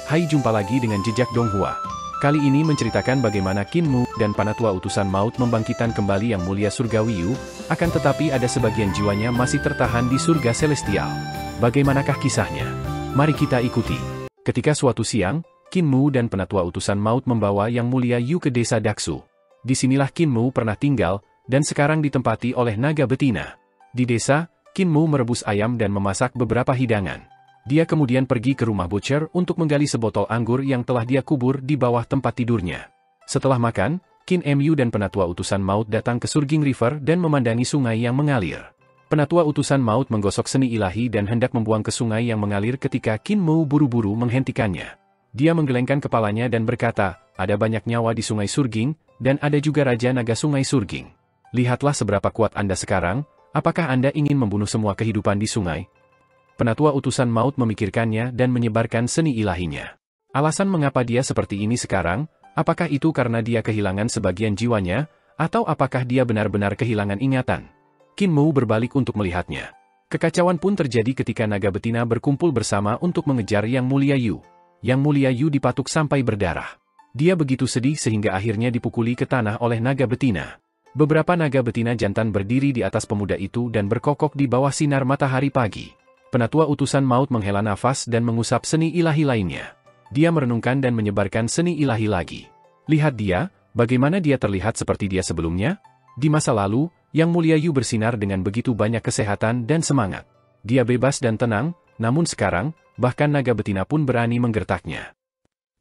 Hai, jumpa lagi dengan Jejak Donghua. Kali ini menceritakan bagaimana Qin Mu dan Panatua Utusan Maut membangkitkan kembali Yang Mulia Surgawi Yu, akan tetapi ada sebagian jiwanya masih tertahan di surga celestial. Bagaimanakah kisahnya? Mari kita ikuti. Ketika suatu siang, Qin Mu dan Penatua Utusan Maut membawa Yang Mulia Yu ke desa Daksu. Disinilah Qin Mu pernah tinggal, dan sekarang ditempati oleh naga betina. Di desa, Qin Mu merebus ayam dan memasak beberapa hidangan. Dia kemudian pergi ke rumah butcher untuk menggali sebotol anggur yang telah dia kubur di bawah tempat tidurnya. Setelah makan, Qin Mu dan Penatua Utusan Maut datang ke Surging River dan memandangi sungai yang mengalir. Penatua Utusan Maut menggosok seni ilahi dan hendak membuang ke sungai yang mengalir ketika Qin Mu buru-buru menghentikannya. Dia menggelengkan kepalanya dan berkata, "Ada banyak nyawa di sungai Surging, dan ada juga Raja Naga Sungai Surging. Lihatlah seberapa kuat Anda sekarang, apakah Anda ingin membunuh semua kehidupan di sungai?" Penatua Utusan Maut memikirkannya dan menyebarkan seni ilahinya. Alasan mengapa dia seperti ini sekarang, apakah itu karena dia kehilangan sebagian jiwanya, atau apakah dia benar-benar kehilangan ingatan? Qin Mu berbalik untuk melihatnya. Kekacauan pun terjadi ketika naga betina berkumpul bersama untuk mengejar Yang Mulia Yu. Yang Mulia Yu dipatuk sampai berdarah. Dia begitu sedih sehingga akhirnya dipukuli ke tanah oleh naga betina. Beberapa naga betina jantan berdiri di atas pemuda itu dan berkokok di bawah sinar matahari pagi. Penatua Utusan Maut menghela nafas dan mengusap seni ilahi lainnya. Dia merenungkan dan menyebarkan seni ilahi lagi. Lihat dia, bagaimana dia terlihat seperti dia sebelumnya? Di masa lalu, Yang Mulia Yu bersinar dengan begitu banyak kesehatan dan semangat. Dia bebas dan tenang, namun sekarang, bahkan naga betina pun berani menggertaknya.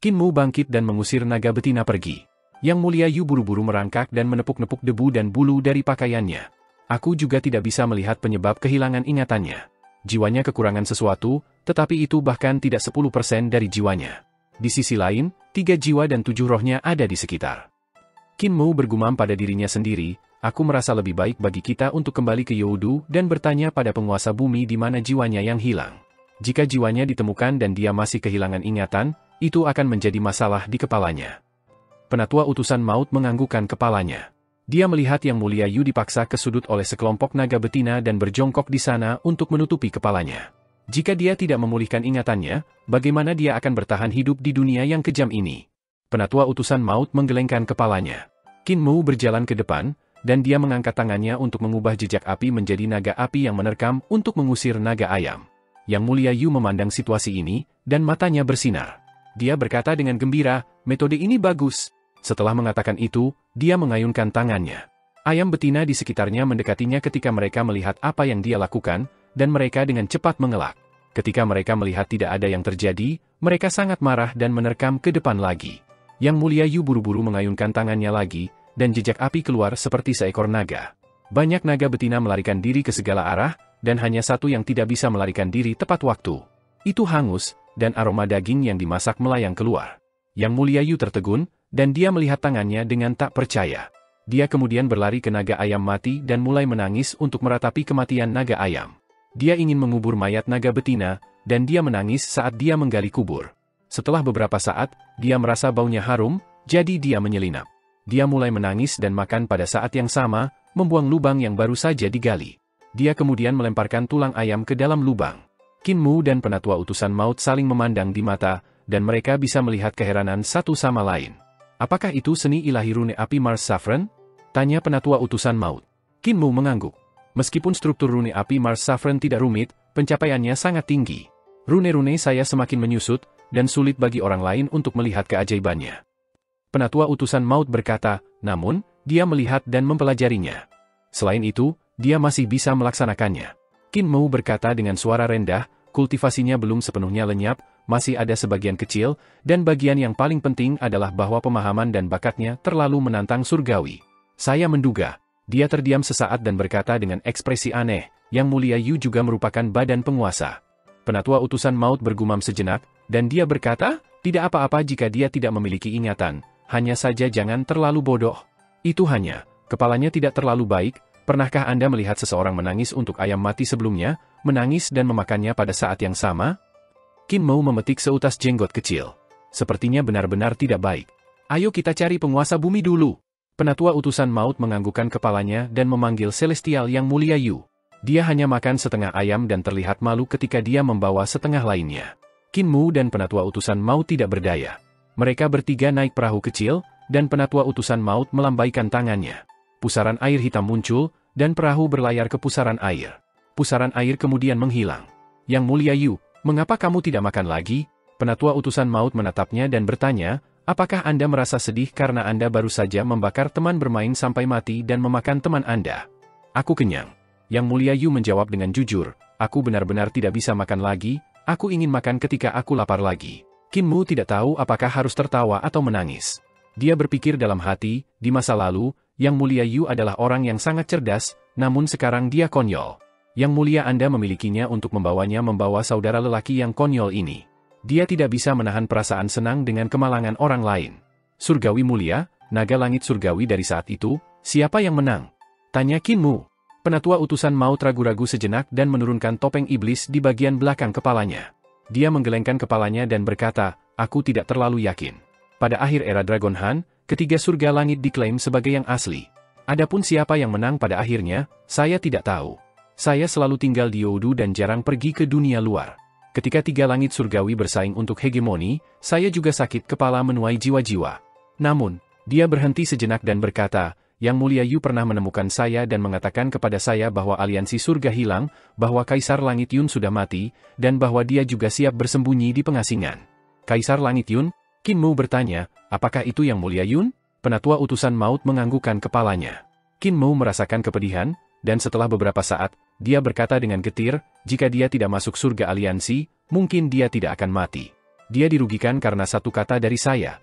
Qin Mu bangkit dan mengusir naga betina pergi. Yang Mulia Yu buru-buru merangkak dan menepuk-nepuk debu dan bulu dari pakaiannya. Aku juga tidak bisa melihat penyebab kehilangan ingatannya. Jiwanya kekurangan sesuatu, tetapi itu bahkan tidak 10% dari jiwanya. Di sisi lain, 3 jiwa dan 7 rohnya ada di sekitar. Qin Mu bergumam pada dirinya sendiri, aku merasa lebih baik bagi kita untuk kembali ke Youdu dan bertanya pada penguasa bumi di mana jiwanya yang hilang. Jika jiwanya ditemukan dan dia masih kehilangan ingatan, itu akan menjadi masalah di kepalanya. Penatua Utusan Maut menganggukkan kepalanya. Dia melihat Yang Mulia Yu dipaksa ke sudut oleh sekelompok naga betina dan berjongkok di sana untuk menutupi kepalanya. Jika dia tidak memulihkan ingatannya, bagaimana dia akan bertahan hidup di dunia yang kejam ini? Penatua Utusan Maut menggelengkan kepalanya. Qin Mu berjalan ke depan, dan dia mengangkat tangannya untuk mengubah jejak api menjadi naga api yang menerkam untuk mengusir naga ayam. Yang Mulia Yu memandang situasi ini, dan matanya bersinar. Dia berkata dengan gembira, "Metode ini bagus." Setelah mengatakan itu, dia mengayunkan tangannya. Ayam betina di sekitarnya mendekatinya ketika mereka melihat apa yang dia lakukan, dan mereka dengan cepat mengelak. Ketika mereka melihat tidak ada yang terjadi, mereka sangat marah dan menerkam ke depan lagi. Yang Mulia Yu buru-buru mengayunkan tangannya lagi, dan jejak api keluar seperti seekor naga. Banyak naga betina melarikan diri ke segala arah, dan hanya satu yang tidak bisa melarikan diri tepat waktu. Itu hangus, dan aroma daging yang dimasak melayang keluar. Yang Mulia Yu tertegun, dan dia melihat tangannya dengan tak percaya. Dia kemudian berlari ke naga ayam mati dan mulai menangis untuk meratapi kematian naga ayam. Dia ingin mengubur mayat naga betina, dan dia menangis saat dia menggali kubur. Setelah beberapa saat, dia merasa baunya harum, jadi dia menyelinap. Dia mulai menangis dan makan pada saat yang sama, membuang lubang yang baru saja digali. Dia kemudian melemparkan tulang ayam ke dalam lubang. Qin Mu dan Penatua Utusan Maut saling memandang di mata, dan mereka bisa melihat keheranan satu sama lain. "Apakah itu seni ilahi rune api Mars Saffron?" tanya Penatua Utusan Maut. Qin Mu mengangguk. Meskipun struktur rune api Mars Saffron tidak rumit, pencapaiannya sangat tinggi. Rune-rune saya semakin menyusut, dan sulit bagi orang lain untuk melihat keajaibannya. Penatua Utusan Maut berkata, namun, dia melihat dan mempelajarinya. Selain itu, dia masih bisa melaksanakannya. Qin Mu berkata dengan suara rendah, kultivasinya belum sepenuhnya lenyap, masih ada sebagian kecil, dan bagian yang paling penting adalah bahwa pemahaman dan bakatnya terlalu menantang surgawi. Saya menduga. Dia terdiam sesaat dan berkata dengan ekspresi aneh, Yang Mulia Yu juga merupakan badan penguasa. Penatua Utusan Maut bergumam sejenak, dan dia berkata, tidak apa-apa jika dia tidak memiliki ingatan, hanya saja jangan terlalu bodoh. Itu hanya, kepalanya tidak terlalu baik. Pernahkah Anda melihat seseorang menangis untuk ayam mati sebelumnya, menangis dan memakannya pada saat yang sama? Qin Mu memetik seutas jenggot kecil. Sepertinya benar-benar tidak baik. Ayo kita cari penguasa bumi dulu. Penatua Utusan Maut menganggukkan kepalanya dan memanggil Celestial Yang Mulia Yu. Dia hanya makan setengah ayam dan terlihat malu ketika dia membawa setengah lainnya. Qin Mu dan Penatua Utusan Maut tidak berdaya. Mereka bertiga naik perahu kecil, dan Penatua Utusan Maut melambaikan tangannya. Pusaran air hitam muncul, dan perahu berlayar ke pusaran air. Pusaran air kemudian menghilang. Yang Mulia Yu, mengapa kamu tidak makan lagi? Penatua Utusan Maut menatapnya dan bertanya, apakah Anda merasa sedih karena Anda baru saja membakar teman bermain sampai mati dan memakan teman Anda? Aku kenyang. Yang Mulia Yu menjawab dengan jujur, aku benar-benar tidak bisa makan lagi, aku ingin makan ketika aku lapar lagi. Qin Mu tidak tahu apakah harus tertawa atau menangis. Dia berpikir dalam hati, di masa lalu, Yang Mulia Yu adalah orang yang sangat cerdas, namun sekarang dia konyol. Yang Mulia Anda memilikinya untuk membawa saudara lelaki yang konyol ini. Dia tidak bisa menahan perasaan senang dengan kemalangan orang lain. Surgawi mulia, naga langit surgawi dari saat itu, siapa yang menang? Tanya Qin Mu. Penatua Utusan Maut ragu-ragu sejenak dan menurunkan topeng iblis di bagian belakang kepalanya. Dia menggelengkan kepalanya dan berkata, aku tidak terlalu yakin. Pada akhir era Dragon Han, ketiga surga langit diklaim sebagai yang asli. Adapun siapa yang menang pada akhirnya, saya tidak tahu. Saya selalu tinggal di Youdu dan jarang pergi ke dunia luar. Ketika tiga langit surgawi bersaing untuk hegemoni, saya juga sakit kepala menuai jiwa-jiwa. Namun, dia berhenti sejenak dan berkata, Yang Mulia Yu pernah menemukan saya dan mengatakan kepada saya bahwa aliansi surga hilang, bahwa Kaisar Langit Yun sudah mati, dan bahwa dia juga siap bersembunyi di pengasingan. Kaisar Langit Yun? Qin Mu bertanya, apakah itu Yang Mulia Yun? Penatua Utusan Maut menganggukkan kepalanya. Qin Mu merasakan kepedihan, dan setelah beberapa saat, dia berkata dengan getir, jika dia tidak masuk surga aliansi, mungkin dia tidak akan mati. Dia dirugikan karena satu kata dari saya.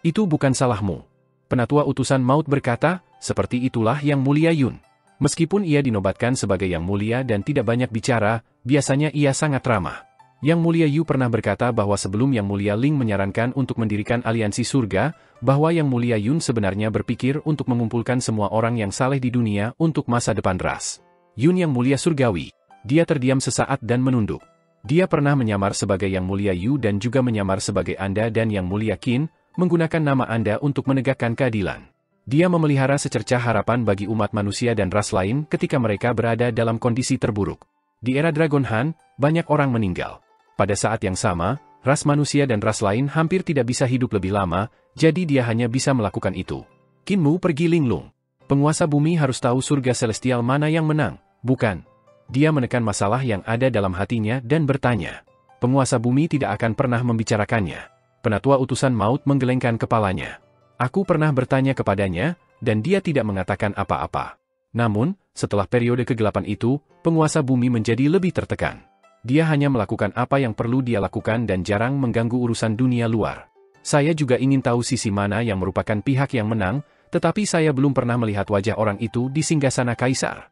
Itu bukan salahmu. Penatua Utusan Maut berkata, seperti itulah Yang Mulia Yun. Meskipun ia dinobatkan sebagai Yang Mulia dan tidak banyak bicara, biasanya ia sangat ramah. Yang Mulia Yu pernah berkata bahwa sebelum Yang Mulia Ling menyarankan untuk mendirikan aliansi surga, bahwa Yang Mulia Yun sebenarnya berpikir untuk mengumpulkan semua orang yang saleh di dunia untuk masa depan ras. Yun Yang Mulia Surgawi. Dia terdiam sesaat dan menunduk. Dia pernah menyamar sebagai Yang Mulia Yu dan juga menyamar sebagai Anda dan Yang Mulia Qin, menggunakan nama Anda untuk menegakkan keadilan. Dia memelihara secercah harapan bagi umat manusia dan ras lain ketika mereka berada dalam kondisi terburuk. Di era Dragon Han, banyak orang meninggal. Pada saat yang sama, ras manusia dan ras lain hampir tidak bisa hidup lebih lama, jadi dia hanya bisa melakukan itu. Qin Mu pergi linglung. Penguasa bumi harus tahu surga celestial mana yang menang, bukan? Dia menekan masalah yang ada dalam hatinya dan bertanya. Penguasa bumi tidak akan pernah membicarakannya. Penatua Utusan Maut menggelengkan kepalanya. Aku pernah bertanya kepadanya, dan dia tidak mengatakan apa-apa. Namun, setelah periode kegelapan itu, penguasa bumi menjadi lebih tertekan. Dia hanya melakukan apa yang perlu dia lakukan dan jarang mengganggu urusan dunia luar. Saya juga ingin tahu sisi mana yang merupakan pihak yang menang, tetapi saya belum pernah melihat wajah orang itu di singgasana kaisar.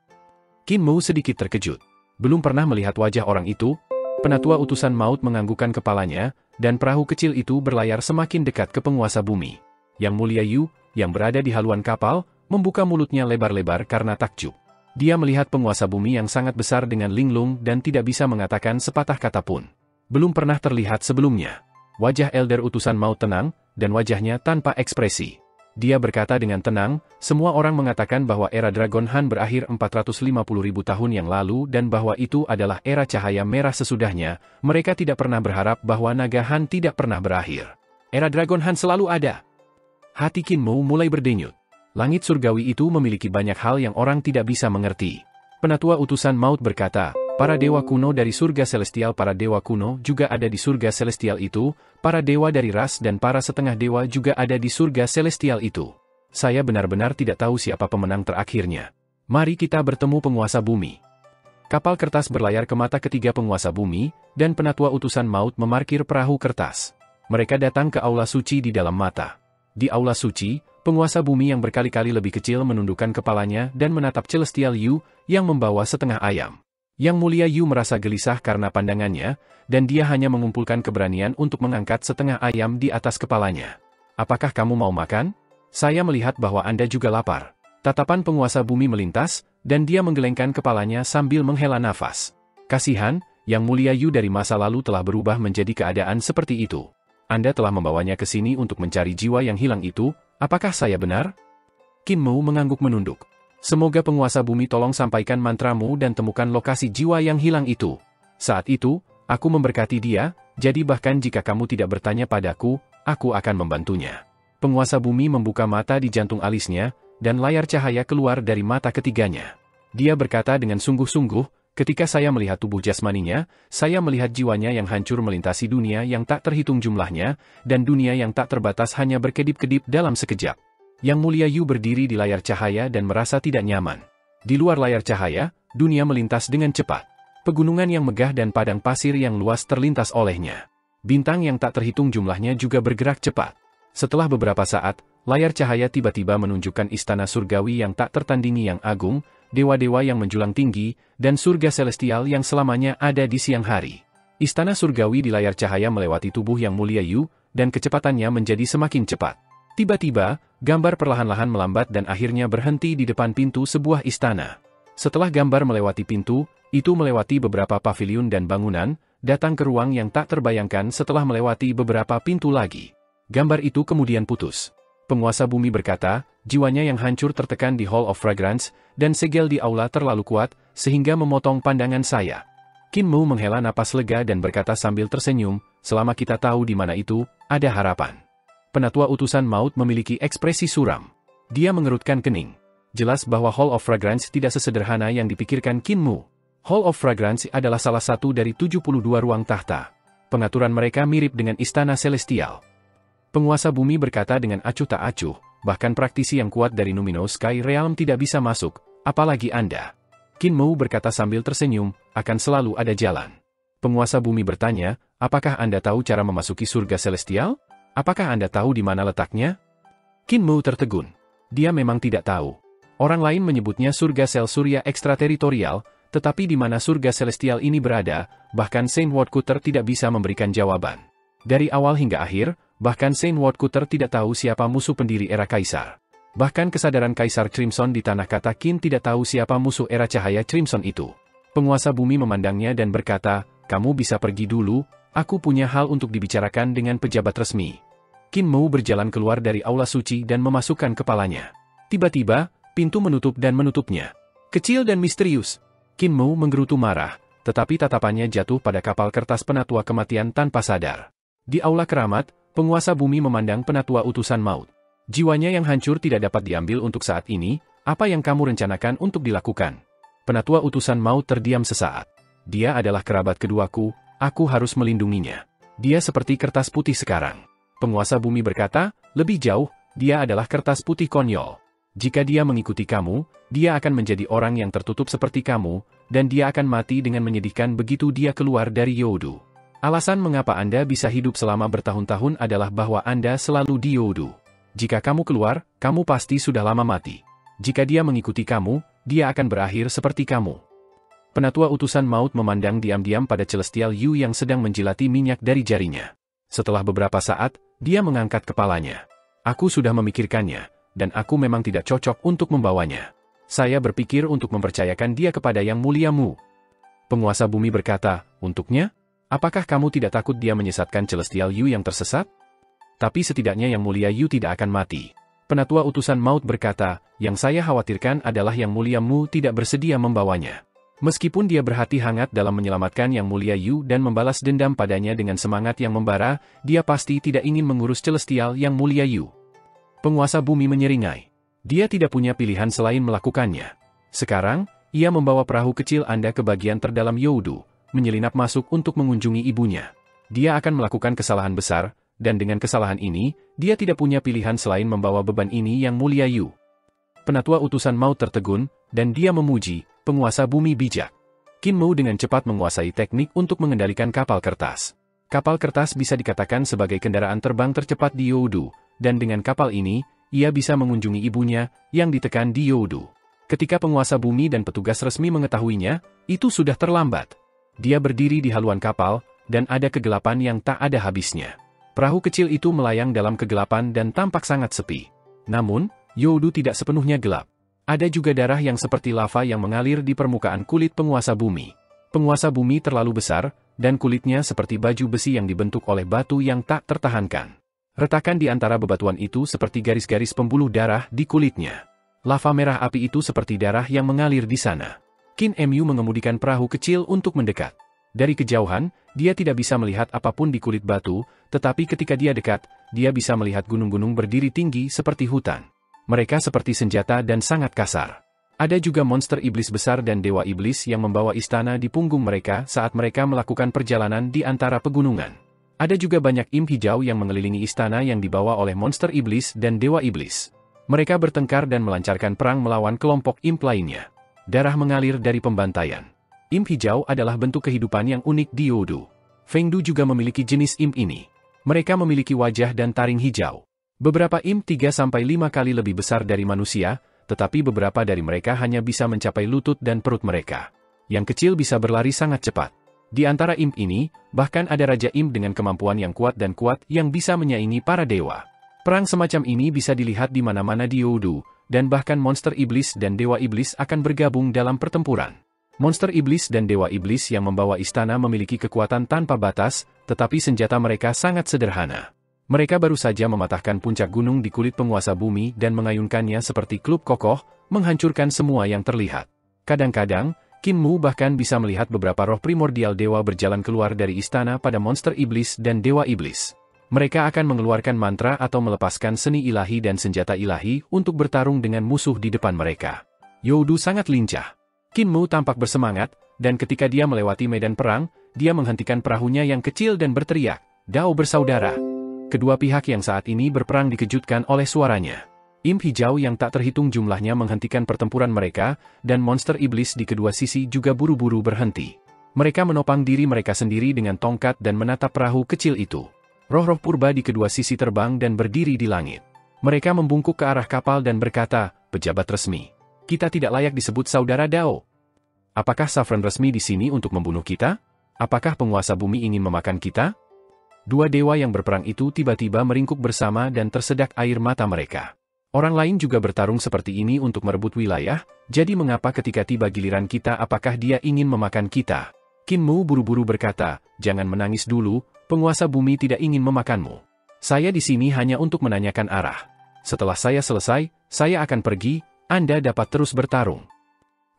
Qin Mu sedikit terkejut. Belum pernah melihat wajah orang itu? Penatua Utusan Maut menganggukkan kepalanya, dan perahu kecil itu berlayar semakin dekat ke penguasa bumi. Yang Mulia Yu, yang berada di haluan kapal, membuka mulutnya lebar-lebar karena takjub. Dia melihat penguasa bumi yang sangat besar dengan linglung dan tidak bisa mengatakan sepatah kata pun. Belum pernah terlihat sebelumnya. Wajah Elder Utusan Maut tenang, dan wajahnya tanpa ekspresi. Dia berkata dengan tenang, semua orang mengatakan bahwa era Dragon Han berakhir 450.000 tahun yang lalu dan bahwa itu adalah era cahaya merah sesudahnya, mereka tidak pernah berharap bahwa naga Han tidak pernah berakhir. Era Dragon Han selalu ada. Hati Qin Mu mulai berdenyut. Langit surgawi itu memiliki banyak hal yang orang tidak bisa mengerti. Penatua Utusan Maut berkata, para dewa kuno dari surga celestial, para dewa kuno juga ada di surga celestial itu, para dewa dari ras dan para setengah dewa juga ada di surga celestial itu. Saya benar-benar tidak tahu siapa pemenang terakhirnya. Mari kita bertemu penguasa bumi. Kapal kertas berlayar ke mata ketiga penguasa bumi, dan Penatua Utusan Maut memarkir perahu kertas. Mereka datang ke aula suci di dalam mata. Di aula suci, penguasa bumi yang berkali-kali lebih kecil menundukkan kepalanya dan menatap Celestial Yu, yang membawa setengah ayam. Yang Mulia Yu merasa gelisah karena pandangannya, dan dia hanya mengumpulkan keberanian untuk mengangkat setengah ayam di atas kepalanya. Apakah kamu mau makan? Saya melihat bahwa Anda juga lapar. Tatapan penguasa bumi melintas, dan dia menggelengkan kepalanya sambil menghela nafas. Kasihan, Yang Mulia Yu dari masa lalu telah berubah menjadi keadaan seperti itu. Anda telah membawanya ke sini untuk mencari jiwa yang hilang itu, apakah saya benar? Qin Mu mengangguk menunduk. Semoga penguasa bumi tolong sampaikan mantramu dan temukan lokasi jiwa yang hilang itu. Saat itu, aku memberkati dia, Jadi bahkan jika kamu tidak bertanya padaku, aku akan membantunya. Penguasa bumi membuka mata di jantung alisnya, dan layar cahaya keluar dari mata ketiganya. Dia berkata dengan sungguh-sungguh, ketika saya melihat tubuh jasmaninya, saya melihat jiwanya yang hancur melintasi dunia yang tak terhitung jumlahnya, dan dunia yang tak terbatas hanya berkedip-kedip dalam sekejap. Yang Mulia Yu berdiri di layar cahaya dan merasa tidak nyaman. Di luar layar cahaya, dunia melintas dengan cepat. Pegunungan yang megah dan padang pasir yang luas terlintas olehnya. Bintang yang tak terhitung jumlahnya juga bergerak cepat. Setelah beberapa saat, layar cahaya tiba-tiba menunjukkan istana surgawi yang tak tertandingi yang agung, dewa-dewa yang menjulang tinggi, dan surga celestial yang selamanya ada di siang hari. Istana surgawi di layar cahaya melewati tubuh Yang Mulia Yu, dan kecepatannya menjadi semakin cepat. Tiba-tiba, gambar perlahan-lahan melambat dan akhirnya berhenti di depan pintu sebuah istana. Setelah gambar melewati pintu, itu melewati beberapa paviliun dan bangunan, datang ke ruang yang tak terbayangkan setelah melewati beberapa pintu lagi. Gambar itu kemudian putus. Penguasa bumi berkata, jiwanya yang hancur tertekan di Hall of Fragrance, dan segel di aula terlalu kuat, sehingga memotong pandangan saya. Qin Mu menghela napas lega dan berkata sambil tersenyum, selama kita tahu di mana itu, ada harapan. Penatua utusan maut memiliki ekspresi suram. Dia mengerutkan kening. Jelas bahwa Hall of Fragrance tidak sesederhana yang dipikirkan Qin Mu. Hall of Fragrance adalah salah satu dari 72 ruang tahta. Pengaturan mereka mirip dengan istana celestial. Penguasa bumi berkata dengan acuh tak acuh, bahkan praktisi yang kuat dari Numinous Sky Realm tidak bisa masuk, apalagi Anda. Qin Mu berkata sambil tersenyum, akan selalu ada jalan. Penguasa bumi bertanya, apakah Anda tahu cara memasuki surga celestial? Apakah Anda tahu di mana letaknya? Qin Mu tertegun. Dia memang tidak tahu. Orang lain menyebutnya surga sel surya ekstrateritorial, tetapi di mana surga celestial ini berada, bahkan Saint Woodcutter tidak bisa memberikan jawaban. Dari awal hingga akhir, bahkan Saint Woodcutter tidak tahu siapa musuh pendiri era Kaisar. Bahkan kesadaran Kaisar Crimson di tanah kata Qin tidak tahu siapa musuh era cahaya Crimson itu. Penguasa bumi memandangnya dan berkata, kamu bisa pergi dulu, aku punya hal untuk dibicarakan dengan pejabat resmi. Qin Mu berjalan keluar dari aula suci dan memasukkan kepalanya. Tiba-tiba, pintu menutup dan menutupnya. Kecil dan misterius. Qin Mu menggerutu marah, tetapi tatapannya jatuh pada kapal kertas penatua kematian tanpa sadar. Di aula keramat, penguasa bumi memandang penatua utusan maut. Jiwanya yang hancur tidak dapat diambil untuk saat ini, apa yang kamu rencanakan untuk dilakukan? Penatua utusan maut terdiam sesaat. Dia adalah kerabat keduaku, aku harus melindunginya. Dia seperti kertas putih sekarang. Penguasa bumi berkata, lebih jauh, dia adalah kertas putih konyol. Jika dia mengikuti kamu, dia akan menjadi orang yang tertutup seperti kamu, dan dia akan mati dengan menyedihkan begitu dia keluar dari Youdu. Alasan mengapa Anda bisa hidup selama bertahun-tahun adalah bahwa Anda selalu di Youdu. Jika kamu keluar, kamu pasti sudah lama mati. Jika dia mengikuti kamu, dia akan berakhir seperti kamu. Penatua utusan maut memandang diam-diam pada Celestial Yu yang sedang menjilati minyak dari jarinya. Setelah beberapa saat, dia mengangkat kepalanya. Aku sudah memikirkannya, dan aku memang tidak cocok untuk membawanya. Saya berpikir untuk mempercayakan dia kepada Yang Mulia Mu. Penguasa bumi berkata, untuknya? Apakah kamu tidak takut dia menyesatkan Celestial Yu yang tersesat? Tapi setidaknya Yang Mulia Yu tidak akan mati. Penatua utusan maut berkata, yang saya khawatirkan adalah Yang Mulia Mu tidak bersedia membawanya. Meskipun dia berhati hangat dalam menyelamatkan Yang Mulia Yu dan membalas dendam padanya dengan semangat yang membara, dia pasti tidak ingin mengurus Celestial Yang Mulia Yu. Penguasa bumi menyeringai. Dia tidak punya pilihan selain melakukannya. Sekarang, ia membawa perahu kecil Anda ke bagian terdalam Youdu, menyelinap masuk untuk mengunjungi ibunya. Dia akan melakukan kesalahan besar, dan dengan kesalahan ini, dia tidak punya pilihan selain membawa beban ini Yang Mulia Yu. Penatua utusan maut tertegun, dan dia memuji, penguasa bumi bijak. Qin Mu dengan cepat menguasai teknik untuk mengendalikan kapal kertas. Kapal kertas bisa dikatakan sebagai kendaraan terbang tercepat di Youdu, dan dengan kapal ini, ia bisa mengunjungi ibunya, yang ditekan di Youdu. Ketika penguasa bumi dan petugas resmi mengetahuinya, itu sudah terlambat. Dia berdiri di haluan kapal, dan ada kegelapan yang tak ada habisnya. Perahu kecil itu melayang dalam kegelapan dan tampak sangat sepi. Namun, Youdu tidak sepenuhnya gelap. Ada juga darah yang seperti lava yang mengalir di permukaan kulit penguasa bumi. Penguasa bumi terlalu besar, dan kulitnya seperti baju besi yang dibentuk oleh batu yang tak tertahankan. Retakan di antara bebatuan itu seperti garis-garis pembuluh darah di kulitnya. Lava merah api itu seperti darah yang mengalir di sana. Qin Mu mengemudikan perahu kecil untuk mendekat. Dari kejauhan, Dia tidak bisa melihat apapun di kulit batu, tetapi ketika dia dekat, dia bisa melihat gunung-gunung berdiri tinggi seperti hutan. Mereka seperti senjata dan sangat kasar. Ada juga monster iblis besar dan dewa iblis yang membawa istana di punggung mereka saat mereka melakukan perjalanan di antara pegunungan. Ada juga banyak imp hijau yang mengelilingi istana yang dibawa oleh monster iblis dan dewa iblis. Mereka bertengkar dan melancarkan perang melawan kelompok imp lainnya. Darah mengalir dari pembantaian. Imp hijau adalah bentuk kehidupan yang unik di Youdu. Fengdu juga memiliki jenis imp ini. Mereka memiliki wajah dan taring hijau. Beberapa imp 3-5 kali lebih besar dari manusia, tetapi beberapa dari mereka hanya bisa mencapai lutut dan perut mereka. Yang kecil bisa berlari sangat cepat. Di antara imp ini, bahkan ada Raja Imp dengan kemampuan yang kuat yang bisa menyaingi para dewa. Perang semacam ini bisa dilihat di mana-mana di Youdu, dan bahkan monster iblis dan dewa iblis akan bergabung dalam pertempuran. Monster iblis dan dewa iblis yang membawa istana memiliki kekuatan tanpa batas, tetapi senjata mereka sangat sederhana. Mereka baru saja mematahkan puncak gunung di kulit penguasa bumi dan mengayunkannya seperti klub kokoh, menghancurkan semua yang terlihat. Kadang-kadang, Kinmu bahkan bisa melihat beberapa roh primordial dewa berjalan keluar dari istana pada monster iblis dan dewa iblis. Mereka akan mengeluarkan mantra atau melepaskan seni ilahi dan senjata ilahi untuk bertarung dengan musuh di depan mereka. Youdu sangat lincah. Kinmu tampak bersemangat, dan ketika dia melewati medan perang, dia menghentikan perahunya yang kecil dan berteriak, "Dao bersaudara!" Kedua pihak yang saat ini berperang dikejutkan oleh suaranya. Imp hijau yang tak terhitung jumlahnya menghentikan pertempuran mereka, dan monster iblis di kedua sisi juga buru-buru berhenti. Mereka menopang diri mereka sendiri dengan tongkat dan menatap perahu kecil itu. Roh-roh purba di kedua sisi terbang dan berdiri di langit. Mereka membungkuk ke arah kapal dan berkata, "Pejabat resmi. Kita tidak layak disebut saudara Dao. Apakah Saffron resmi di sini untuk membunuh kita? Apakah penguasa bumi ingin memakan kita?" Dua dewa yang berperang itu tiba-tiba meringkuk bersama dan tersedak air mata mereka. Orang lain juga bertarung seperti ini untuk merebut wilayah, jadi mengapa ketika tiba giliran kita apakah dia ingin memakan kita? Kinmu buru-buru berkata, "Jangan menangis dulu, penguasa bumi tidak ingin memakanmu. Saya di sini hanya untuk menanyakan arah. Setelah saya selesai, saya akan pergi, Anda dapat terus bertarung."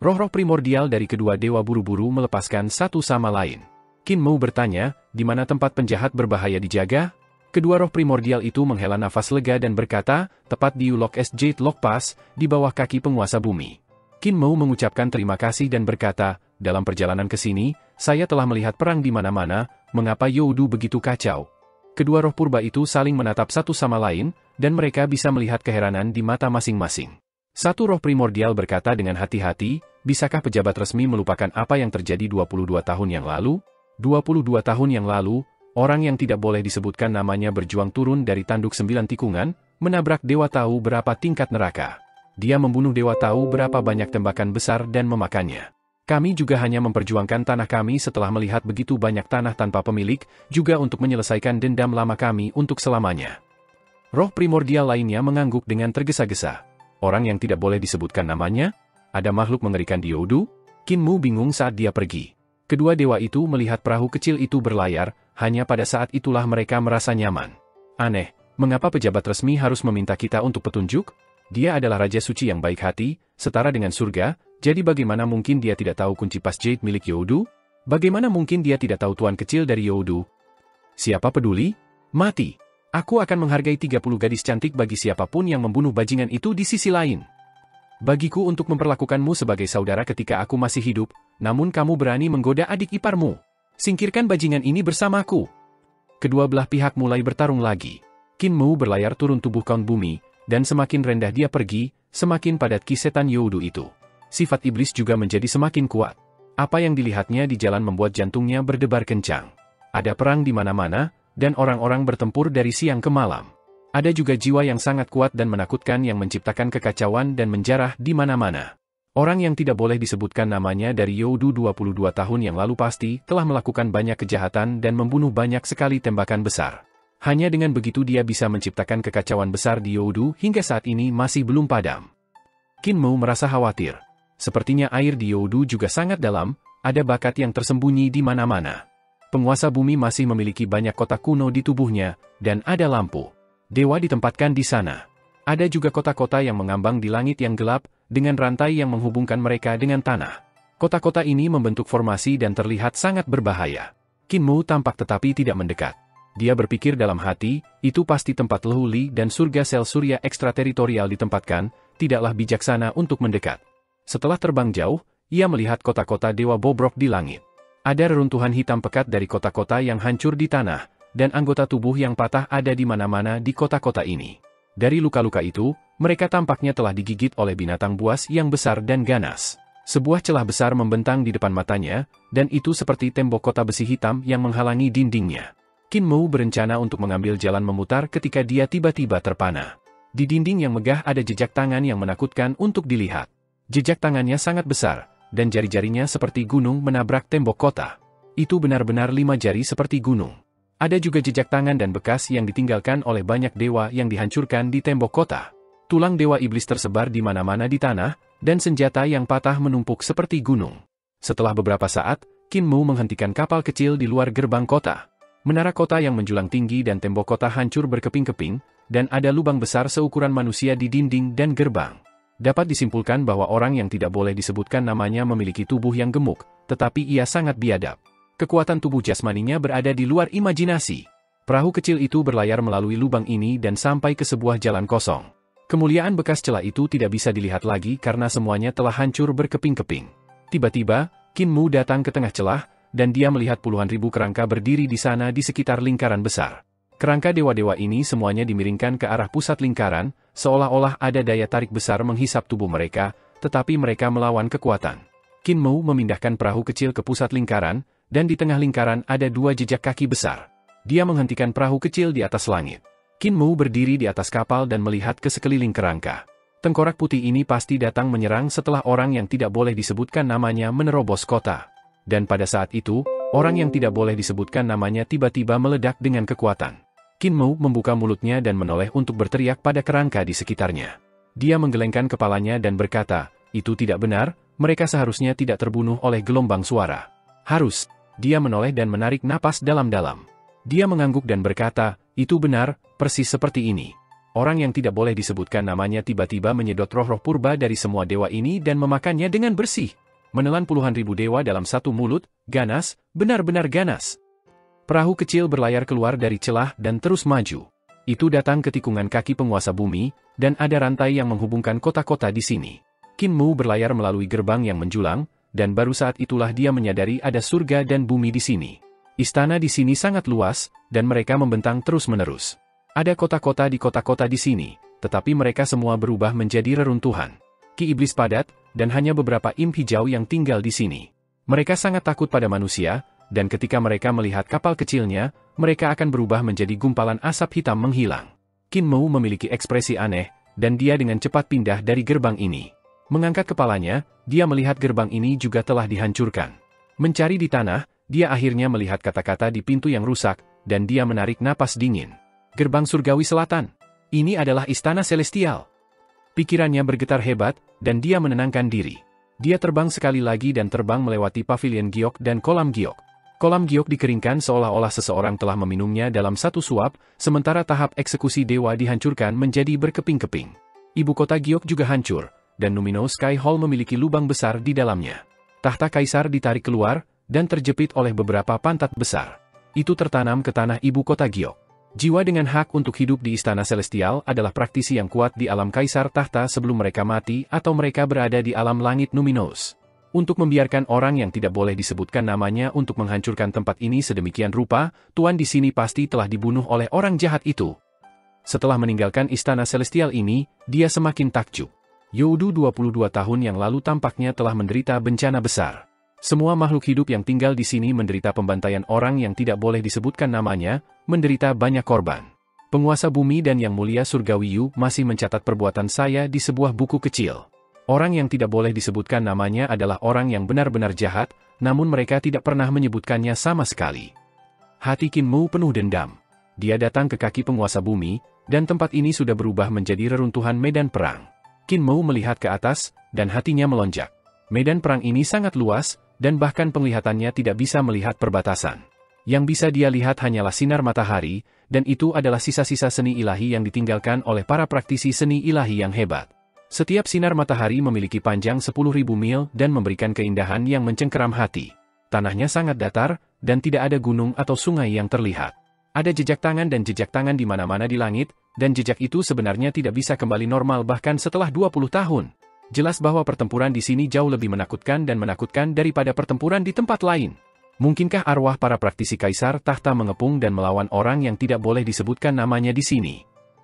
Roh-roh primordial dari kedua dewa buru-buru melepaskan satu sama lain. Kinmu bertanya, "Di mana tempat penjahat berbahaya dijaga?" Kedua roh primordial itu menghela nafas lega dan berkata, "Tepat di Ulok S Jade Lock Pass, di bawah kaki penguasa bumi." Kinmu mengucapkan terima kasih dan berkata, "Dalam perjalanan ke sini, saya telah melihat perang di mana-mana, mengapa Youdu begitu kacau?" Kedua roh purba itu saling menatap satu sama lain, dan mereka bisa melihat keheranan di mata masing-masing. Satu roh primordial berkata dengan hati-hati, "Bisakah pejabat resmi melupakan apa yang terjadi 22 tahun yang lalu? 22 tahun yang lalu, orang yang tidak boleh disebutkan namanya berjuang turun dari tanduk 9 tikungan, menabrak Dewa Tahu berapa tingkat neraka. Dia membunuh Dewa Tahu berapa banyak tembakan besar dan memakannya. Kami juga hanya memperjuangkan tanah kami setelah melihat begitu banyak tanah tanpa pemilik, juga untuk menyelesaikan dendam lama kami untuk selamanya." Roh primordial lainnya mengangguk dengan tergesa-gesa. Orang yang tidak boleh disebutkan namanya? Ada makhluk mengerikan di Youdu? Kinmu bingung saat dia pergi. Kedua dewa itu melihat perahu kecil itu berlayar, hanya pada saat itulah mereka merasa nyaman. Aneh, mengapa pejabat resmi harus meminta kita untuk petunjuk? Dia adalah Raja Suci yang baik hati, setara dengan surga, jadi bagaimana mungkin dia tidak tahu kunci pas Jade milik Youdu? Bagaimana mungkin dia tidak tahu tuan kecil dari Youdu? Siapa peduli? Mati. Aku akan menghargai 30 gadis cantik bagi siapapun yang membunuh bajingan itu di sisi lain. Bagiku untuk memperlakukanmu sebagai saudara ketika aku masih hidup, namun kamu berani menggoda adik iparmu. Singkirkan bajingan ini bersamaku. Kedua belah pihak mulai bertarung lagi. Kinmu berlayar turun tubuh kaun bumi, dan semakin rendah dia pergi, semakin padat ki setan Youdu itu. Sifat iblis juga menjadi semakin kuat. Apa yang dilihatnya di jalan membuat jantungnya berdebar kencang. Ada perang di mana-mana, dan orang-orang bertempur dari siang ke malam. Ada juga jiwa yang sangat kuat dan menakutkan yang menciptakan kekacauan dan menjarah di mana-mana. Orang yang tidak boleh disebutkan namanya dari Youdu 22 tahun yang lalu pasti telah melakukan banyak kejahatan dan membunuh banyak sekali tembakan besar. Hanya dengan begitu dia bisa menciptakan kekacauan besar di Youdu hingga saat ini masih belum padam. Kinmu merasa khawatir. Sepertinya air di Youdu juga sangat dalam, ada bakat yang tersembunyi di mana-mana. Penguasa bumi masih memiliki banyak kotak kuno di tubuhnya, dan ada lampu. Dewa ditempatkan di sana. Ada juga kota-kota yang mengambang di langit yang gelap, dengan rantai yang menghubungkan mereka dengan tanah. Kota-kota ini membentuk formasi dan terlihat sangat berbahaya. Qin Mu tampak tetapi tidak mendekat. Dia berpikir dalam hati, itu pasti tempat Lehu Li dan surga sel surya ekstrateritorial ditempatkan, tidaklah bijaksana untuk mendekat. Setelah terbang jauh, ia melihat kota-kota dewa bobrok di langit. Ada reruntuhan hitam pekat dari kota-kota yang hancur di tanah, dan anggota tubuh yang patah ada di mana-mana di kota-kota ini. Dari luka-luka itu, mereka tampaknya telah digigit oleh binatang buas yang besar dan ganas. Sebuah celah besar membentang di depan matanya, dan itu seperti tembok kota besi hitam yang menghalangi dindingnya. Qin Mu berencana untuk mengambil jalan memutar ketika dia tiba-tiba terpana. Di dinding yang megah ada jejak tangan yang menakutkan untuk dilihat. Jejak tangannya sangat besar, dan jari-jarinya seperti gunung menabrak tembok kota. Itu benar-benar 5 jari seperti gunung. Ada juga jejak tangan dan bekas yang ditinggalkan oleh banyak dewa yang dihancurkan di tembok kota. Tulang dewa iblis tersebar di mana-mana di tanah, dan senjata yang patah menumpuk seperti gunung. Setelah beberapa saat, Qin Mu menghentikan kapal kecil di luar gerbang kota. Menara kota yang menjulang tinggi dan tembok kota hancur berkeping-keping, dan ada lubang besar seukuran manusia di dinding dan gerbang. Dapat disimpulkan bahwa orang yang tidak boleh disebutkan namanya memiliki tubuh yang gemuk, tetapi ia sangat biadab. Kekuatan tubuh jasmaninya berada di luar imajinasi. Perahu kecil itu berlayar melalui lubang ini dan sampai ke sebuah jalan kosong. Kemuliaan bekas celah itu tidak bisa dilihat lagi karena semuanya telah hancur berkeping-keping. Tiba-tiba, Qin Mu datang ke tengah celah, dan dia melihat puluhan ribu kerangka berdiri di sana di sekitar lingkaran besar. Kerangka dewa-dewa ini semuanya dimiringkan ke arah pusat lingkaran, seolah-olah ada daya tarik besar menghisap tubuh mereka, tetapi mereka melawan kekuatan. Qin Mu memindahkan perahu kecil ke pusat lingkaran, dan di tengah lingkaran ada 2 jejak kaki besar. Dia menghentikan perahu kecil di atas langit. Qin Mu berdiri di atas kapal dan melihat ke sekeliling kerangka. Tengkorak putih ini pasti datang menyerang setelah orang yang tidak boleh disebutkan namanya menerobos kota. Dan pada saat itu, orang yang tidak boleh disebutkan namanya tiba-tiba meledak dengan kekuatan. Qin Mu membuka mulutnya dan menoleh untuk berteriak pada kerangka di sekitarnya. Dia menggelengkan kepalanya dan berkata, itu tidak benar, mereka seharusnya tidak terbunuh oleh gelombang suara. Harus. Dia menoleh dan menarik napas dalam-dalam. Dia mengangguk dan berkata, itu benar, persis seperti ini. Orang yang tidak boleh disebutkan namanya tiba-tiba menyedot roh-roh purba dari semua dewa ini dan memakannya dengan bersih. Menelan puluhan ribu dewa dalam satu mulut, ganas, benar-benar ganas. Perahu kecil berlayar keluar dari celah dan terus maju. Itu datang ke tikungan kaki penguasa bumi, dan ada rantai yang menghubungkan kota-kota di sini. Qin Mu berlayar melalui gerbang yang menjulang, dan baru saat itulah dia menyadari ada surga dan bumi di sini. Istana di sini sangat luas, dan mereka membentang terus-menerus. Ada kota-kota di kota-kota di sini, tetapi mereka semua berubah menjadi reruntuhan. Ki iblis padat, dan hanya beberapa imp hijau yang tinggal di sini. Mereka sangat takut pada manusia, dan ketika mereka melihat kapal kecilnya, mereka akan berubah menjadi gumpalan asap hitam menghilang. Qin Mu memiliki ekspresi aneh, dan dia dengan cepat pindah dari gerbang ini. Mengangkat kepalanya, dia melihat gerbang ini juga telah dihancurkan. Mencari di tanah, dia akhirnya melihat kata-kata di pintu yang rusak, dan dia menarik napas dingin. Gerbang surgawi selatan. Ini adalah istana celestial. Pikirannya bergetar hebat, dan dia menenangkan diri. Dia terbang sekali lagi dan terbang melewati pavilion giok dan kolam giok. Kolam giok dikeringkan seolah-olah seseorang telah meminumnya dalam satu suap, sementara tahap eksekusi dewa dihancurkan menjadi berkeping-keping. Ibu kota giok juga hancur, dan Luminous Sky Hall memiliki lubang besar di dalamnya. Tahta kaisar ditarik keluar, dan terjepit oleh beberapa pantat besar. Itu tertanam ke tanah ibu kota giok. Jiwa dengan hak untuk hidup di istana celestial adalah praktisi yang kuat di alam kaisar tahta sebelum mereka mati atau mereka berada di alam langit Numinos. Untuk membiarkan orang yang tidak boleh disebutkan namanya untuk menghancurkan tempat ini sedemikian rupa, tuan di sini pasti telah dibunuh oleh orang jahat itu. Setelah meninggalkan istana celestial ini, dia semakin takjub. Youdu 22 tahun yang lalu tampaknya telah menderita bencana besar. Semua makhluk hidup yang tinggal di sini menderita pembantaian orang yang tidak boleh disebutkan namanya, menderita banyak korban. Penguasa bumi dan yang mulia surgawi Yu masih mencatat perbuatan saya di sebuah buku kecil. Orang yang tidak boleh disebutkan namanya adalah orang yang benar-benar jahat, namun mereka tidak pernah menyebutkannya sama sekali. Hati Qin Mu penuh dendam. Dia datang ke kaki penguasa bumi, dan tempat ini sudah berubah menjadi reruntuhan medan perang. Qin Mu melihat ke atas, dan hatinya melonjak. Medan perang ini sangat luas, dan bahkan penglihatannya tidak bisa melihat perbatasan. Yang bisa dia lihat hanyalah sinar matahari, dan itu adalah sisa-sisa seni ilahi yang ditinggalkan oleh para praktisi seni ilahi yang hebat. Setiap sinar matahari memiliki panjang 10.000 mil dan memberikan keindahan yang mencengkeram hati. Tanahnya sangat datar, dan tidak ada gunung atau sungai yang terlihat. Ada jejak tangan dan jejak tangan di mana-mana di langit, dan jejak itu sebenarnya tidak bisa kembali normal bahkan setelah 20 tahun. Jelas bahwa pertempuran di sini jauh lebih menakutkan daripada pertempuran di tempat lain. Mungkinkah arwah para praktisi Kaisar Tahta mengepung dan melawan orang yang tidak boleh disebutkan namanya di sini?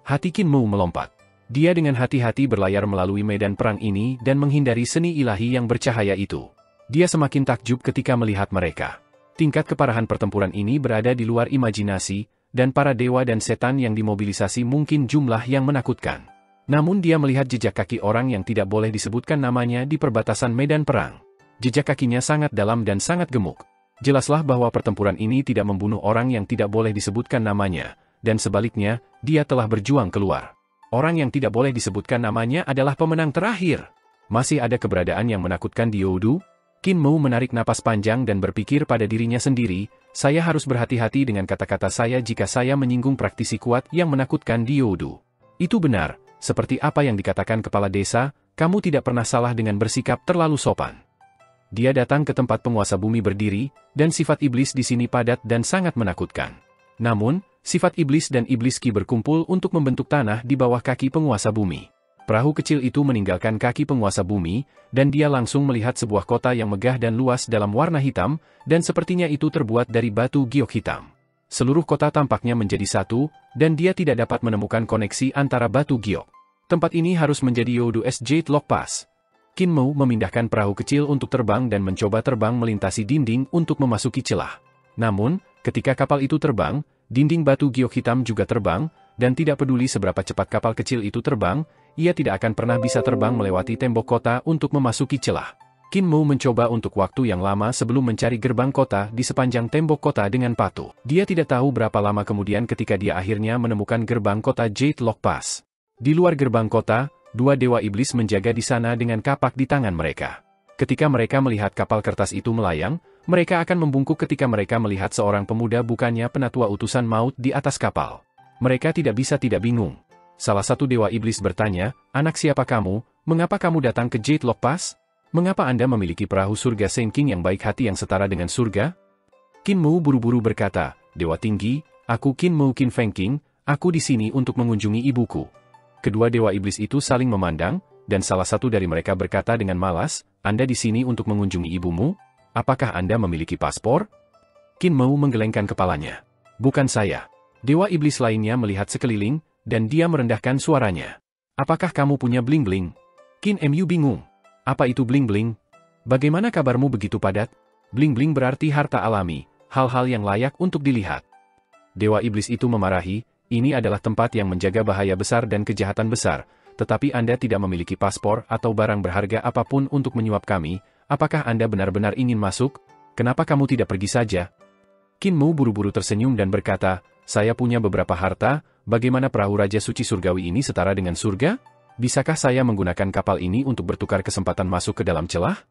Hati Qin Mu melompat. Dia dengan hati-hati berlayar melalui medan perang ini dan menghindari seni ilahi yang bercahaya itu. Dia semakin takjub ketika melihat mereka. Tingkat keparahan pertempuran ini berada di luar imajinasi, dan para dewa dan setan yang dimobilisasi mungkin jumlah yang menakutkan. Namun dia melihat jejak kaki orang yang tidak boleh disebutkan namanya di perbatasan medan perang. Jejak kakinya sangat dalam dan sangat gemuk. Jelaslah bahwa pertempuran ini tidak membunuh orang yang tidak boleh disebutkan namanya, dan sebaliknya, dia telah berjuang keluar. Orang yang tidak boleh disebutkan namanya adalah pemenang terakhir. Masih ada keberadaan yang menakutkan di Youdu? Qin Mu menarik napas panjang dan berpikir pada dirinya sendiri, saya harus berhati-hati dengan kata-kata saya jika saya menyinggung praktisi kuat yang menakutkan di Youdu. Itu benar, seperti apa yang dikatakan kepala desa, kamu tidak pernah salah dengan bersikap terlalu sopan. Dia datang ke tempat penguasa bumi berdiri, dan sifat iblis di sini padat dan sangat menakutkan. Namun, sifat iblis dan iblis Qi berkumpul untuk membentuk tanah di bawah kaki penguasa bumi. Perahu kecil itu meninggalkan kaki penguasa bumi, dan dia langsung melihat sebuah kota yang megah dan luas dalam warna hitam, dan sepertinya itu terbuat dari batu giok hitam. Seluruh kota tampaknya menjadi satu, dan dia tidak dapat menemukan koneksi antara batu giok. Tempat ini harus menjadi Youdu Jade Lock Pass. Qin Mu memindahkan perahu kecil untuk terbang dan mencoba terbang melintasi dinding untuk memasuki celah. Namun, ketika kapal itu terbang, dinding batu giok hitam juga terbang, dan tidak peduli seberapa cepat kapal kecil itu terbang, ia tidak akan pernah bisa terbang melewati tembok kota untuk memasuki celah. Qin Mu mencoba untuk waktu yang lama sebelum mencari gerbang kota di sepanjang tembok kota dengan patuh. Dia tidak tahu berapa lama kemudian ketika dia akhirnya menemukan gerbang kota Jade Lock Pass. Di luar gerbang kota, dua dewa iblis menjaga di sana dengan kapak di tangan mereka. Ketika mereka melihat kapal kertas itu melayang, mereka akan membungkuk ketika mereka melihat seorang pemuda bukannya penatua utusan maut di atas kapal. Mereka tidak bisa tidak bingung. Salah satu dewa iblis bertanya, anak siapa kamu, mengapa kamu datang ke Jade Lock Pass? Mengapa Anda memiliki perahu surga Saint King yang baik hati yang setara dengan surga? Qin Mu buru-buru berkata, Dewa tinggi, aku Qin Mu Qin Feng King, aku di sini untuk mengunjungi ibuku. Kedua dewa iblis itu saling memandang, dan salah satu dari mereka berkata dengan malas, Anda di sini untuk mengunjungi ibumu? Apakah Anda memiliki paspor? Qin Mu menggelengkan kepalanya. Bukan saya. Dewa iblis lainnya melihat sekeliling, dan dia merendahkan suaranya. Apakah kamu punya bling-bling? Qin Mu bingung. Apa itu bling-bling? Bagaimana kabarmu begitu padat? Bling-bling berarti harta alami, hal-hal yang layak untuk dilihat. Dewa iblis itu memarahi, ini adalah tempat yang menjaga bahaya besar dan kejahatan besar, tetapi Anda tidak memiliki paspor atau barang berharga apapun untuk menyuap kami, apakah Anda benar-benar ingin masuk? Kenapa kamu tidak pergi saja? Qin Mu buru-buru tersenyum dan berkata, saya punya beberapa harta, bagaimana perahu Raja Suci Surgawi ini setara dengan surga? Bisakah saya menggunakan kapal ini untuk bertukar kesempatan masuk ke dalam celah?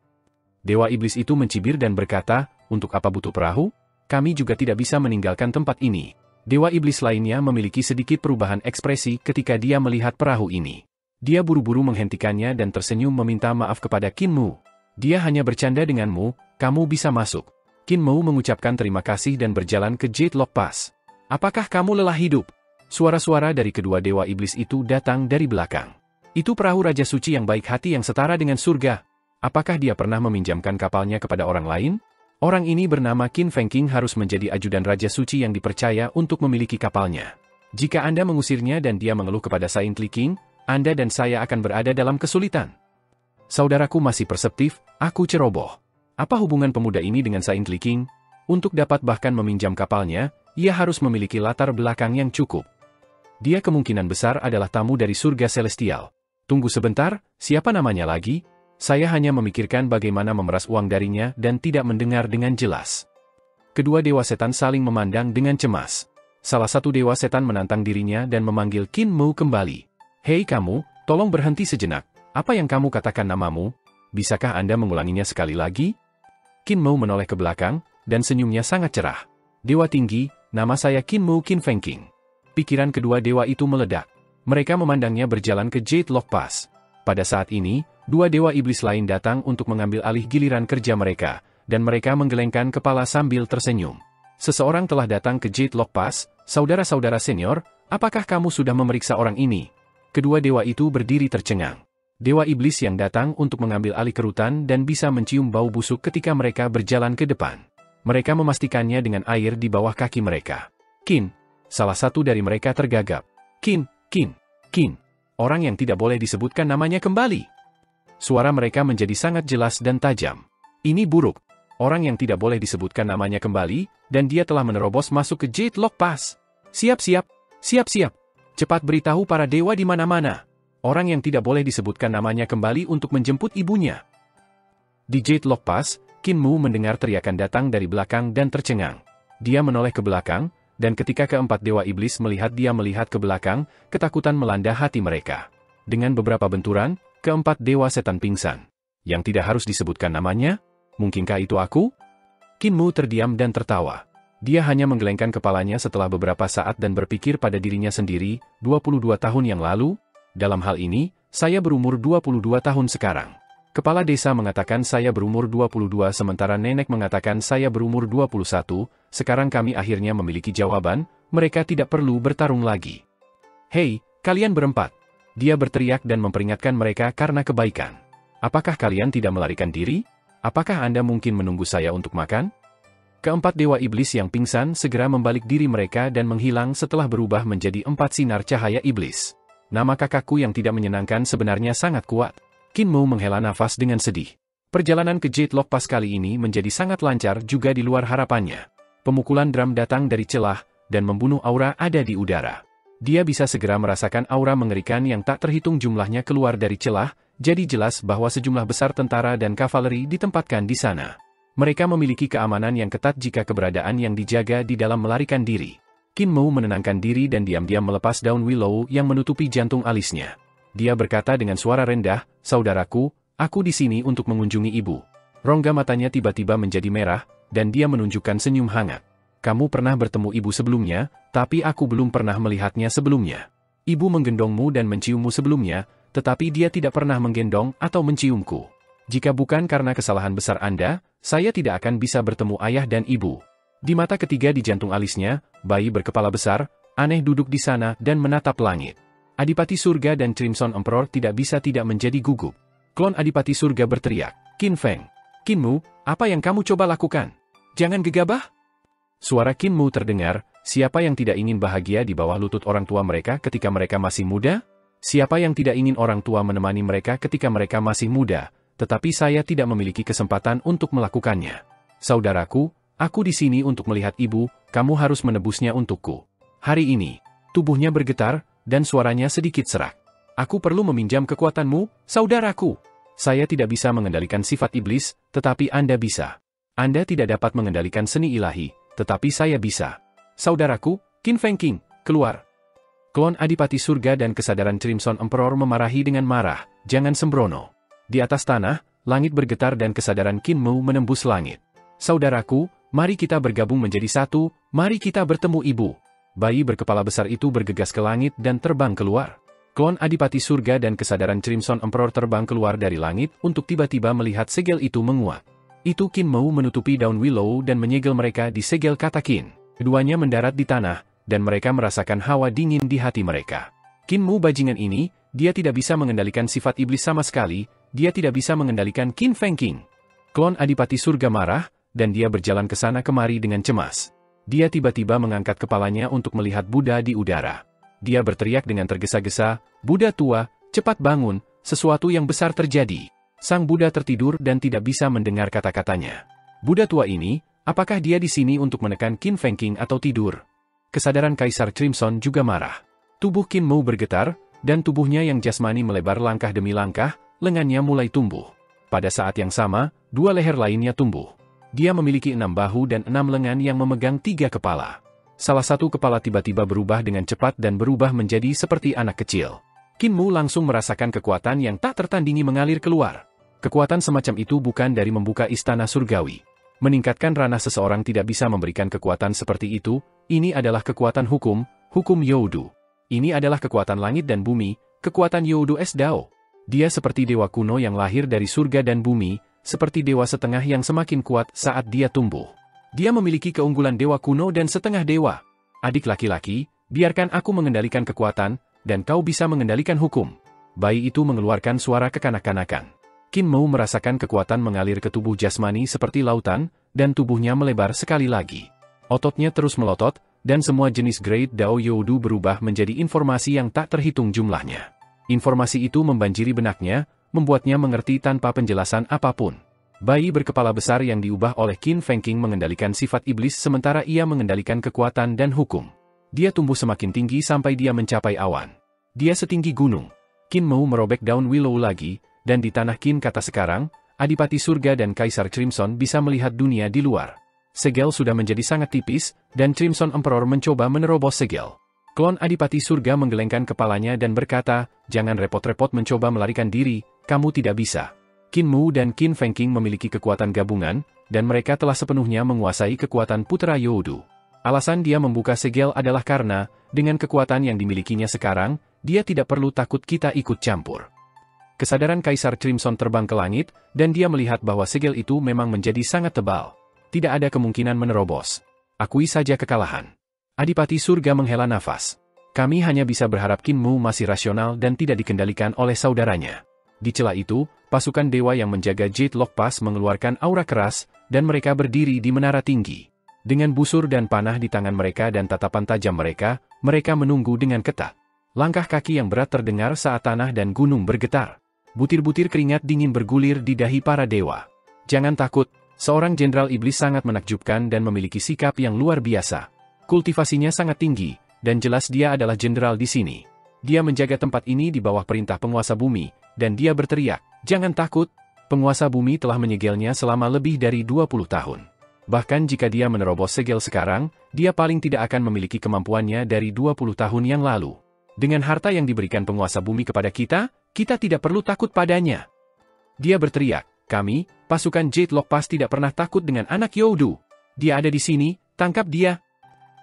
Dewa iblis itu mencibir dan berkata, untuk apa butuh perahu? Kami juga tidak bisa meninggalkan tempat ini. Dewa iblis lainnya memiliki sedikit perubahan ekspresi ketika dia melihat perahu ini. Dia buru-buru menghentikannya dan tersenyum meminta maaf kepada Qin Mu. Dia hanya bercanda denganmu, kamu bisa masuk. Qin Mu mengucapkan terima kasih dan berjalan ke Jade Lock Pass. Apakah kamu lelah hidup? Suara-suara dari kedua dewa iblis itu datang dari belakang. Itu perahu Raja Suci yang baik hati yang setara dengan surga. Apakah dia pernah meminjamkan kapalnya kepada orang lain? Orang ini bernama Qin Feng King harus menjadi ajudan Raja Suci yang dipercaya untuk memiliki kapalnya. Jika Anda mengusirnya dan dia mengeluh kepada Saint Li King, Anda dan saya akan berada dalam kesulitan. Saudaraku masih perseptif, aku ceroboh. Apa hubungan pemuda ini dengan Saint Li King? Untuk dapat bahkan meminjam kapalnya, ia harus memiliki latar belakang yang cukup. Dia kemungkinan besar adalah tamu dari surga celestial. Tunggu sebentar, siapa namanya lagi? Saya hanya memikirkan bagaimana memeras uang darinya dan tidak mendengar dengan jelas. Kedua dewa setan saling memandang dengan cemas. Salah satu dewa setan menantang dirinya dan memanggil Qin Mu kembali. Hei kamu, tolong berhenti sejenak. Apa yang kamu katakan namamu? Bisakah Anda mengulanginya sekali lagi? Qin Mu menoleh ke belakang, dan senyumnya sangat cerah. Dewa tinggi, nama saya Qin Mu Qin Feng King. Pikiran kedua dewa itu meledak. Mereka memandangnya berjalan ke Jade Lock Pass. Pada saat ini, dua dewa iblis lain datang untuk mengambil alih giliran kerja mereka, dan mereka menggelengkan kepala sambil tersenyum. Seseorang telah datang ke Jade Lock Pass, saudara-saudara senior, apakah kamu sudah memeriksa orang ini? Kedua dewa itu berdiri tercengang. Dewa iblis yang datang untuk mengambil alih kerutan dan bisa mencium bau busuk ketika mereka berjalan ke depan. Mereka memastikannya dengan air di bawah kaki mereka. Qin, salah satu dari mereka tergagap. Qin. Orang yang tidak boleh disebutkan namanya kembali. Suara mereka menjadi sangat jelas dan tajam. Ini buruk. Orang yang tidak boleh disebutkan namanya kembali, dan dia telah menerobos masuk ke Jade Lock Pass. Siap-siap. Cepat beritahu para dewa di mana-mana. Orang yang tidak boleh disebutkan namanya kembali untuk menjemput ibunya. Di Jade Lock Pass, Qin Mu mendengar teriakan datang dari belakang dan tercengang. Dia menoleh ke belakang, dan ketika keempat dewa iblis melihat dia melihat ke belakang, ketakutan melanda hati mereka. Dengan beberapa benturan, keempat dewa setan pingsan. Yang tidak harus disebutkan namanya? Mungkinkah itu aku? Qin Mu terdiam dan tertawa. Dia hanya menggelengkan kepalanya setelah beberapa saat dan berpikir pada dirinya sendiri, 22 tahun yang lalu? Dalam hal ini, saya berumur 22 tahun sekarang. Kepala desa mengatakan saya berumur 22 sementara nenek mengatakan saya berumur 21, sekarang kami akhirnya memiliki jawaban, mereka tidak perlu bertarung lagi. Hei, kalian berempat. Dia berteriak dan memperingatkan mereka karena kebaikan. Apakah kalian tidak melarikan diri? Apakah Anda mungkin menunggu saya untuk makan? Keempat dewa iblis yang pingsan segera membalik diri mereka dan menghilang setelah berubah menjadi 4 sinar cahaya iblis. Nama kakakku yang tidak menyenangkan sebenarnya sangat kuat. Qin Mu menghela nafas dengan sedih. Perjalanan ke Jade Lock Pass kali ini menjadi sangat lancar juga di luar harapannya. Pemukulan drum datang dari celah, dan membunuh aura ada di udara. Dia bisa segera merasakan aura mengerikan yang tak terhitung jumlahnya keluar dari celah, jadi jelas bahwa sejumlah besar tentara dan kavaleri ditempatkan di sana. Mereka memiliki keamanan yang ketat jika keberadaan yang dijaga di dalam melarikan diri. Qin Mu menenangkan diri dan diam-diam melepas daun willow yang menutupi jantung alisnya. Dia berkata dengan suara rendah, "Saudaraku, aku di sini untuk mengunjungi ibu." Rongga matanya tiba-tiba menjadi merah, dan dia menunjukkan senyum hangat. "Kamu pernah bertemu ibu sebelumnya, tapi aku belum pernah melihatnya sebelumnya. Ibu menggendongmu dan menciummu sebelumnya, tetapi dia tidak pernah menggendong atau menciumku. Jika bukan karena kesalahan besar Anda, saya tidak akan bisa bertemu ayah dan ibu." Di mata ketiga di jantung alisnya, bayi berkepala besar, aneh duduk di sana dan menatap langit. Adipati Surga dan Crimson Emperor tidak bisa tidak menjadi gugup. Klon Adipati Surga berteriak, "Qin Feng! Qin Mu, apa yang kamu coba lakukan? Jangan gegabah!" Suara Qin Mu terdengar, siapa yang tidak ingin bahagia di bawah lutut orang tua mereka ketika mereka masih muda? Siapa yang tidak ingin orang tua menemani mereka ketika mereka masih muda, tetapi saya tidak memiliki kesempatan untuk melakukannya. Saudaraku, aku di sini untuk melihat ibu, kamu harus menebusnya untukku. Hari ini, tubuhnya bergetar, dan suaranya sedikit serak. "Aku perlu meminjam kekuatanmu, saudaraku. Saya tidak bisa mengendalikan sifat iblis, tetapi Anda bisa. Anda tidak dapat mengendalikan seni ilahi, tetapi saya bisa. Saudaraku, Qin Feng King, keluar." Klon Adipati Surga dan kesadaran Crimson Emperor memarahi dengan marah, "Jangan sembrono." Di atas tanah, langit bergetar dan kesadaran Qin Mu menembus langit. "Saudaraku, mari kita bergabung menjadi satu, mari kita bertemu ibu." Bayi berkepala besar itu bergegas ke langit dan terbang keluar. Klon Adipati Surga dan kesadaran Crimson Emperor terbang keluar dari langit untuk tiba-tiba melihat segel itu menguat. Itu Qin Mu menutupi daun willow dan menyegel mereka di segel kata Qin. Keduanya mendarat di tanah, dan mereka merasakan hawa dingin di hati mereka. Qin Mu bajingan ini, dia tidak bisa mengendalikan sifat iblis sama sekali, dia tidak bisa mengendalikan Qin Feng King. Klon Adipati Surga marah, dan dia berjalan ke sana kemari dengan cemas. Dia tiba-tiba mengangkat kepalanya untuk melihat Buddha di udara. Dia berteriak dengan tergesa-gesa, "Buddha tua, cepat bangun, sesuatu yang besar terjadi." Sang Buddha tertidur dan tidak bisa mendengar kata-katanya. Buddha tua ini, apakah dia di sini untuk menekan Qin Feng King atau tidur? Kesadaran Kaisar Crimson juga marah. Tubuh Qin Mu bergetar, dan tubuhnya yang jasmani melebar langkah demi langkah, lengannya mulai tumbuh. Pada saat yang sama, 2 leher lainnya tumbuh. Dia memiliki 6 bahu dan 6 lengan yang memegang 3 kepala. Salah satu kepala tiba-tiba berubah dengan cepat dan berubah menjadi seperti anak kecil. Qin Mu langsung merasakan kekuatan yang tak tertandingi mengalir keluar. Kekuatan semacam itu bukan dari membuka istana surgawi. Meningkatkan ranah seseorang tidak bisa memberikan kekuatan seperti itu, ini adalah kekuatan hukum, hukum Youdu. Ini adalah kekuatan langit dan bumi, kekuatan Youdu Es Dao. Dia seperti dewa kuno yang lahir dari surga dan bumi, seperti dewa setengah yang semakin kuat saat dia tumbuh. Dia memiliki keunggulan dewa kuno dan setengah dewa. Adik laki-laki, biarkan aku mengendalikan kekuatan, dan kau bisa mengendalikan hukum. Bayi itu mengeluarkan suara kekanak-kanakan. Qin Mu merasakan kekuatan mengalir ke tubuh jasmani seperti lautan, dan tubuhnya melebar sekali lagi. Ototnya terus melotot, dan semua jenis Great Dao Youdu berubah menjadi informasi yang tak terhitung jumlahnya. Informasi itu membanjiri benaknya, membuatnya mengerti tanpa penjelasan apapun. Bayi berkepala besar yang diubah oleh Qin Fengqing mengendalikan sifat iblis sementara ia mengendalikan kekuatan dan hukum. Dia tumbuh semakin tinggi sampai dia mencapai awan. Dia setinggi gunung. Qin Mu merobek daun willow lagi, dan di tanah Qin kata sekarang, Adipati Surga dan Kaisar Crimson bisa melihat dunia di luar. Segel sudah menjadi sangat tipis, dan Crimson Emperor mencoba menerobos segel. Klon Adipati Surga menggelengkan kepalanya dan berkata, jangan repot-repot mencoba melarikan diri, kamu tidak bisa. Qin Mu dan Qin Fengqing memiliki kekuatan gabungan, dan mereka telah sepenuhnya menguasai kekuatan Putra Youdu. Alasan dia membuka segel adalah karena, dengan kekuatan yang dimilikinya sekarang, dia tidak perlu takut kita ikut campur. Kesadaran Kaisar Crimson terbang ke langit, dan dia melihat bahwa segel itu memang menjadi sangat tebal. Tidak ada kemungkinan menerobos. Akui saja kekalahan. Adipati Surga menghela nafas. Kami hanya bisa berharap Qin Mu masih rasional dan tidak dikendalikan oleh saudaranya. Di celah itu, pasukan dewa yang menjaga Jade Lock Pass mengeluarkan aura keras, dan mereka berdiri di menara tinggi. Dengan busur dan panah di tangan mereka dan tatapan tajam mereka menunggu dengan ketat. Langkah kaki yang berat terdengar saat tanah dan gunung bergetar. Butir-butir keringat dingin bergulir di dahi para dewa. Jangan takut, seorang jenderal iblis sangat menakjubkan dan memiliki sikap yang luar biasa. Kultivasinya sangat tinggi, dan jelas dia adalah jenderal di sini. Dia menjaga tempat ini di bawah perintah penguasa bumi, dan dia berteriak, jangan takut. Penguasa bumi telah menyegelnya selama lebih dari 20 tahun. Bahkan jika dia menerobos segel sekarang, dia paling tidak akan memiliki kemampuannya dari 20 tahun yang lalu. Dengan harta yang diberikan penguasa bumi kepada kita, kita tidak perlu takut padanya. Dia berteriak, kami, pasukan Jade Lock Pass tidak pernah takut dengan anak Youdu. Dia ada di sini, tangkap dia.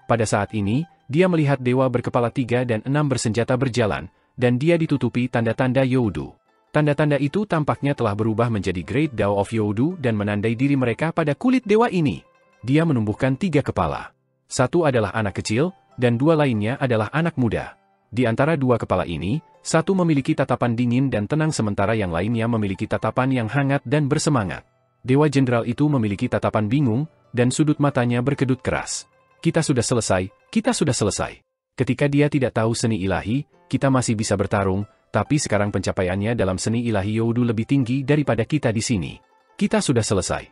Pada saat ini, dia melihat dewa berkepala 3 dan 6 bersenjata berjalan, dan dia ditutupi tanda-tanda Youdu. Tanda-tanda itu tampaknya telah berubah menjadi Great Dao of Youdu dan menandai diri mereka pada kulit dewa ini. Dia menumbuhkan 3 kepala. Satu adalah anak kecil, dan 2 lainnya adalah anak muda. Di antara 2 kepala ini, satu memiliki tatapan dingin dan tenang sementara yang lainnya memiliki tatapan yang hangat dan bersemangat. Dewa jenderal itu memiliki tatapan bingung, dan sudut matanya berkedut keras. Kita sudah selesai, kita sudah selesai. Ketika dia tidak tahu seni ilahi, kita masih bisa bertarung, tapi sekarang pencapaiannya dalam seni ilahi Youdu lebih tinggi daripada kita di sini. Kita sudah selesai.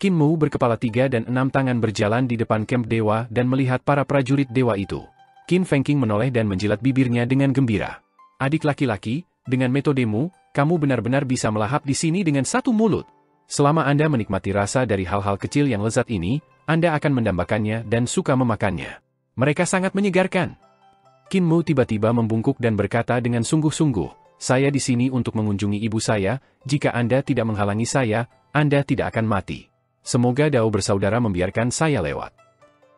Qin Mu berkepala 3 dan 6 tangan berjalan di depan kamp dewa dan melihat para prajurit dewa itu. Qin Fengqing menoleh dan menjilat bibirnya dengan gembira. Adik laki-laki, dengan metodemu, kamu benar-benar bisa melahap di sini dengan satu mulut. Selama Anda menikmati rasa dari hal-hal kecil yang lezat ini, Anda akan mendambakannya dan suka memakannya. Mereka sangat menyegarkan. Qin Mu tiba-tiba membungkuk dan berkata dengan sungguh-sungguh, saya di sini untuk mengunjungi ibu saya, jika Anda tidak menghalangi saya, Anda tidak akan mati. Semoga Dao bersaudara membiarkan saya lewat.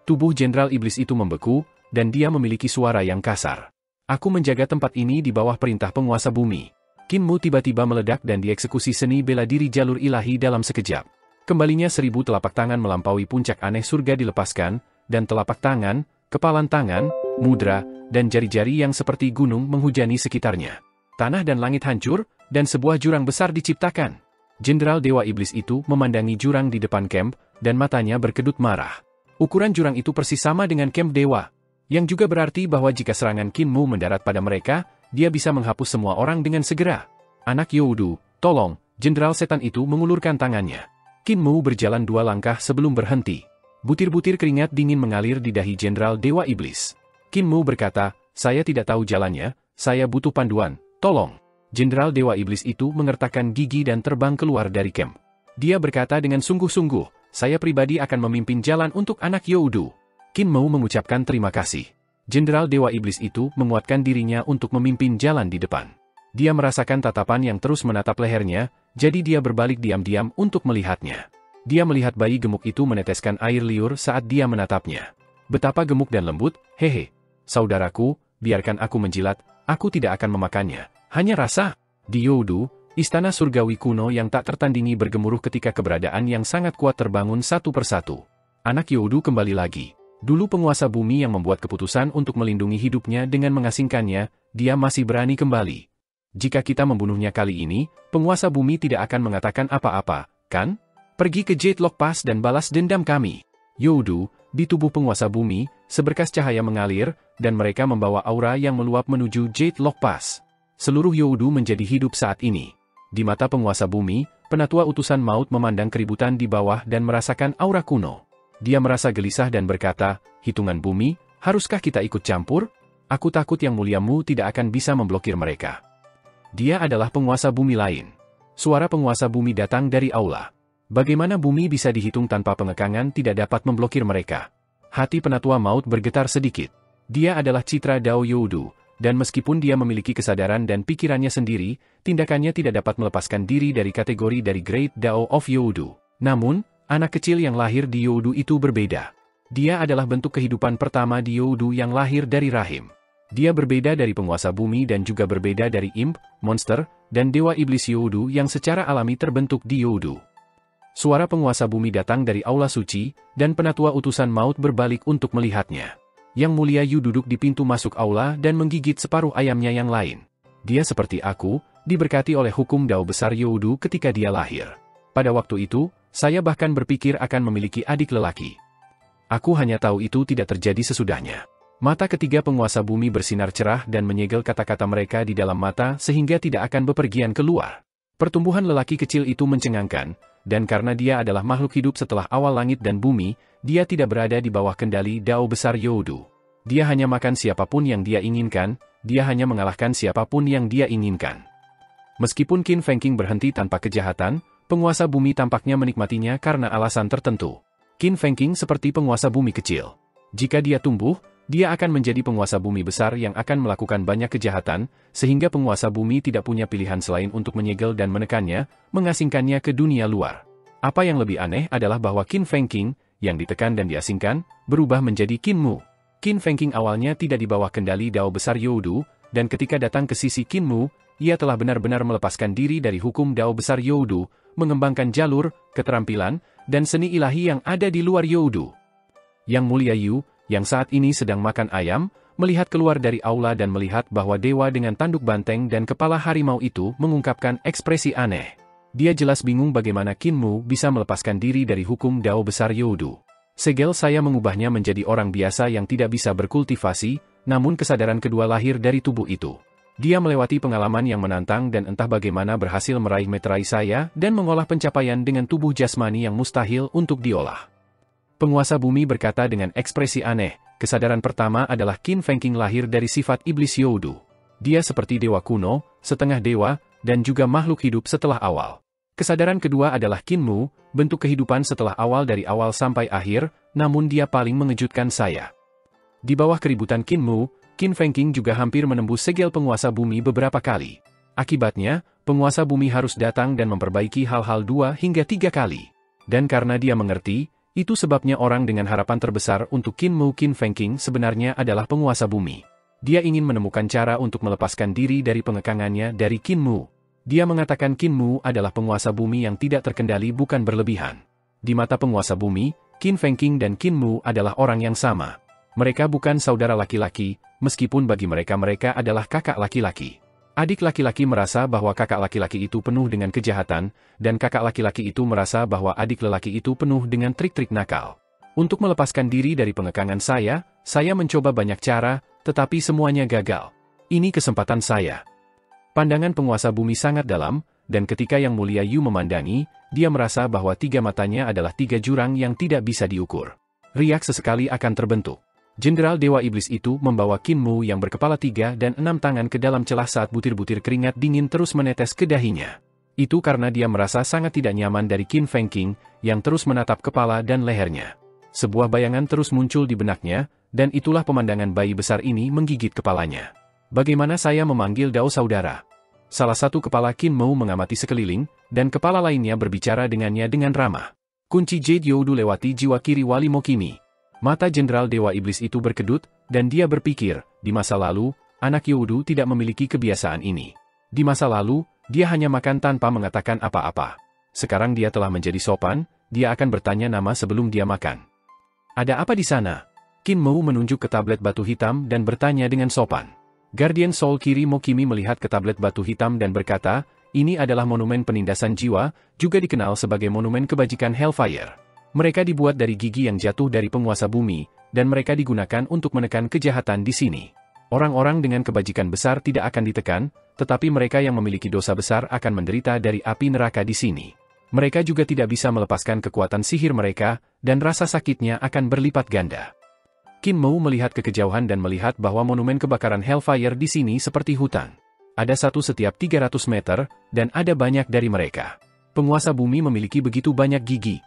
Tubuh Jenderal Iblis itu membeku, dan dia memiliki suara yang kasar. Aku menjaga tempat ini di bawah perintah penguasa bumi. Qin Mu tiba-tiba meledak dan dieksekusi seni bela diri jalur ilahi dalam sekejap. Kembalinya 1000 telapak tangan melampaui puncak aneh surga dilepaskan, dan telapak tangan, kepalan tangan, mudra, dan jari-jari yang seperti gunung menghujani sekitarnya. Tanah dan langit hancur, dan sebuah jurang besar diciptakan. Jenderal Dewa Iblis itu memandangi jurang di depan kamp, dan matanya berkedut marah. Ukuran jurang itu persis sama dengan kamp dewa. Yang juga berarti bahwa jika serangan Qin Mu mendarat pada mereka, dia bisa menghapus semua orang dengan segera. Anak Youdu, tolong, Jenderal Setan itu mengulurkan tangannya. Qin Mu berjalan 2 langkah sebelum berhenti. Butir-butir keringat dingin mengalir di dahi Jenderal Dewa Iblis. Qin Mu berkata, saya tidak tahu jalannya, saya butuh panduan, tolong. Jenderal Dewa Iblis itu mengertakkan gigi dan terbang keluar dari camp. Dia berkata dengan sungguh-sungguh, saya pribadi akan memimpin jalan untuk anak Youdu. Qin Mu mengucapkan terima kasih. Jenderal Dewa Iblis itu menguatkan dirinya untuk memimpin jalan di depan. Dia merasakan tatapan yang terus menatap lehernya, jadi dia berbalik diam-diam untuk melihatnya. Dia melihat bayi gemuk itu meneteskan air liur saat dia menatapnya. Betapa gemuk dan lembut, hehe. Saudaraku, biarkan aku menjilat, aku tidak akan memakannya. Hanya rasa. Di Youdu, Istana surgawi kuno yang tak tertandingi bergemuruh ketika keberadaan yang sangat kuat terbangun satu persatu. Anak Youdu kembali lagi. Dulu penguasa bumi yang membuat keputusan untuk melindungi hidupnya dengan mengasingkannya, dia masih berani kembali. Jika kita membunuhnya kali ini, penguasa bumi tidak akan mengatakan apa-apa, kan? Pergi ke Jade Lock Pass dan balas dendam kami. Youdu, di tubuh penguasa bumi, seberkas cahaya mengalir, dan mereka membawa aura yang meluap menuju Jade Lock Pass. Seluruh Youdu menjadi hidup saat ini. Di mata penguasa bumi, penatua utusan maut memandang keributan di bawah dan merasakan aura kuno. Dia merasa gelisah dan berkata, hitungan bumi, haruskah kita ikut campur? Aku takut yang muliamu tidak akan bisa memblokir mereka. Dia adalah penguasa bumi lain. Suara penguasa bumi datang dari aula. Bagaimana bumi bisa dihitung tanpa pengekangan tidak dapat memblokir mereka? Hati penatua maut bergetar sedikit. Dia adalah citra Dao Youdu. Dan meskipun dia memiliki kesadaran dan pikirannya sendiri, tindakannya tidak dapat melepaskan diri dari kategori dari Great Dao of Youdu. Namun, anak kecil yang lahir di Youdu itu berbeda. Dia adalah bentuk kehidupan pertama di Youdu yang lahir dari rahim. Dia berbeda dari penguasa bumi dan juga berbeda dari imp, monster, dan dewa iblis Youdu yang secara alami terbentuk di Youdu. Suara penguasa bumi datang dari aula suci, dan penatua utusan maut berbalik untuk melihatnya. Yang mulia Yu duduk di pintu masuk aula dan menggigit separuh ayamnya yang lain. Dia seperti aku, diberkati oleh hukum Dao besar Youdu ketika dia lahir. Pada waktu itu, saya bahkan berpikir akan memiliki adik lelaki. Aku hanya tahu itu tidak terjadi sesudahnya. Mata ketiga penguasa bumi bersinar cerah dan menyegel kata-kata mereka di dalam mata sehingga tidak akan bepergian keluar. Pertumbuhan lelaki kecil itu mencengangkan, dan karena dia adalah makhluk hidup setelah awal langit dan bumi, dia tidak berada di bawah kendali Dao besar Youdu. Dia hanya makan siapapun yang dia inginkan, dia hanya mengalahkan siapapun yang dia inginkan. Meskipun Qin Fengqing berhenti tanpa kejahatan, penguasa bumi tampaknya menikmatinya karena alasan tertentu. Qin Fengqing seperti penguasa bumi kecil. Jika dia tumbuh, dia akan menjadi penguasa bumi besar yang akan melakukan banyak kejahatan, sehingga penguasa bumi tidak punya pilihan selain untuk menyegel dan menekannya, mengasingkannya ke dunia luar. Apa yang lebih aneh adalah bahwa Qin Fengqing, yang ditekan dan diasingkan, berubah menjadi Qin Mu. Qin Fengqing awalnya tidak di bawah kendali Dao besar Youdu, dan ketika datang ke sisi Qin Mu, ia telah benar-benar melepaskan diri dari hukum Dao besar Youdu, mengembangkan jalur, keterampilan, dan seni ilahi yang ada di luar Youdu. Yang mulia Yu, yang saat ini sedang makan ayam, melihat keluar dari aula dan melihat bahwa dewa dengan tanduk banteng dan kepala harimau itu mengungkapkan ekspresi aneh. Dia jelas bingung bagaimana Qin Mu bisa melepaskan diri dari hukum Dao besar Youdu. Segel saya mengubahnya menjadi orang biasa yang tidak bisa berkultivasi, namun kesadaran kedua lahir dari tubuh itu. Dia melewati pengalaman yang menantang dan entah bagaimana berhasil meraih meterai saya dan mengolah pencapaian dengan tubuh jasmani yang mustahil untuk diolah. Penguasa bumi berkata dengan ekspresi aneh, kesadaran pertama adalah Qin Fengqing lahir dari sifat iblis Youdu. Dia seperti dewa kuno, setengah dewa, dan juga makhluk hidup setelah awal. Kesadaran kedua adalah Qin Mu, bentuk kehidupan setelah awal dari awal sampai akhir, namun dia paling mengejutkan saya. Di bawah keributan Qin Mu, Qin Fengqing juga hampir menembus segel penguasa bumi beberapa kali. Akibatnya, penguasa bumi harus datang dan memperbaiki hal-hal 2 hingga 3 kali. Dan karena dia mengerti, itu sebabnya orang dengan harapan terbesar untuk Qin Mu Qin Fengqing sebenarnya adalah penguasa bumi. Dia ingin menemukan cara untuk melepaskan diri dari pengekangannya dari Qin Mu. Dia mengatakan Qin Mu adalah penguasa bumi yang tidak terkendali bukan berlebihan. Di mata penguasa bumi, Qin Fengqing dan Qin Mu adalah orang yang sama. Mereka bukan saudara laki-laki, meskipun bagi mereka adalah kakak laki-laki. Adik laki-laki merasa bahwa kakak laki-laki itu penuh dengan kejahatan, dan kakak laki-laki itu merasa bahwa adik lelaki itu penuh dengan trik-trik nakal. Untuk melepaskan diri dari pengekangan saya mencoba banyak cara, tetapi semuanya gagal. Ini kesempatan saya. Pandangan penguasa bumi sangat dalam, dan ketika Yang Mulia Yu memandangi, dia merasa bahwa 3 matanya adalah 3 jurang yang tidak bisa diukur. Riak sesekali akan terbentuk. Jenderal Dewa Iblis itu membawa Qin Mu yang berkepala 3 dan 6 tangan ke dalam celah saat butir-butir keringat dingin terus menetes ke dahinya. Itu karena dia merasa sangat tidak nyaman dari Qin Fengqing, yang terus menatap kepala dan lehernya. Sebuah bayangan terus muncul di benaknya, dan itulah pemandangan bayi besar ini menggigit kepalanya. Bagaimana saya memanggil Dao saudara? Salah satu kepala Qin Mu mengamati sekeliling, dan kepala lainnya berbicara dengannya dengan ramah. Kunci Jade Youdu lewati jiwa kiri Wali Mokimi. Mata Jenderal Dewa Iblis itu berkedut, dan dia berpikir, di masa lalu, anak Youdu tidak memiliki kebiasaan ini. Di masa lalu, dia hanya makan tanpa mengatakan apa-apa. Sekarang dia telah menjadi sopan, dia akan bertanya nama sebelum dia makan. Ada apa di sana? Qin Mu menunjuk ke tablet batu hitam dan bertanya dengan sopan. Guardian Soul Kiri Mokimi melihat ke tablet batu hitam dan berkata, ini adalah monumen penindasan jiwa, juga dikenal sebagai monumen kebajikan Hellfire. Mereka dibuat dari gigi yang jatuh dari penguasa bumi, dan mereka digunakan untuk menekan kejahatan di sini. Orang-orang dengan kebajikan besar tidak akan ditekan, tetapi mereka yang memiliki dosa besar akan menderita dari api neraka di sini. Mereka juga tidak bisa melepaskan kekuatan sihir mereka, dan rasa sakitnya akan berlipat ganda. Qin Mu melihat ke kejauhan dan melihat bahwa monumen kebakaran Hellfire di sini seperti hutan. Ada satu setiap 300 meter, dan ada banyak dari mereka. Penguasa bumi memiliki begitu banyak gigi.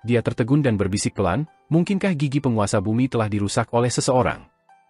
Dia tertegun dan berbisik pelan, mungkinkah gigi penguasa bumi telah dirusak oleh seseorang?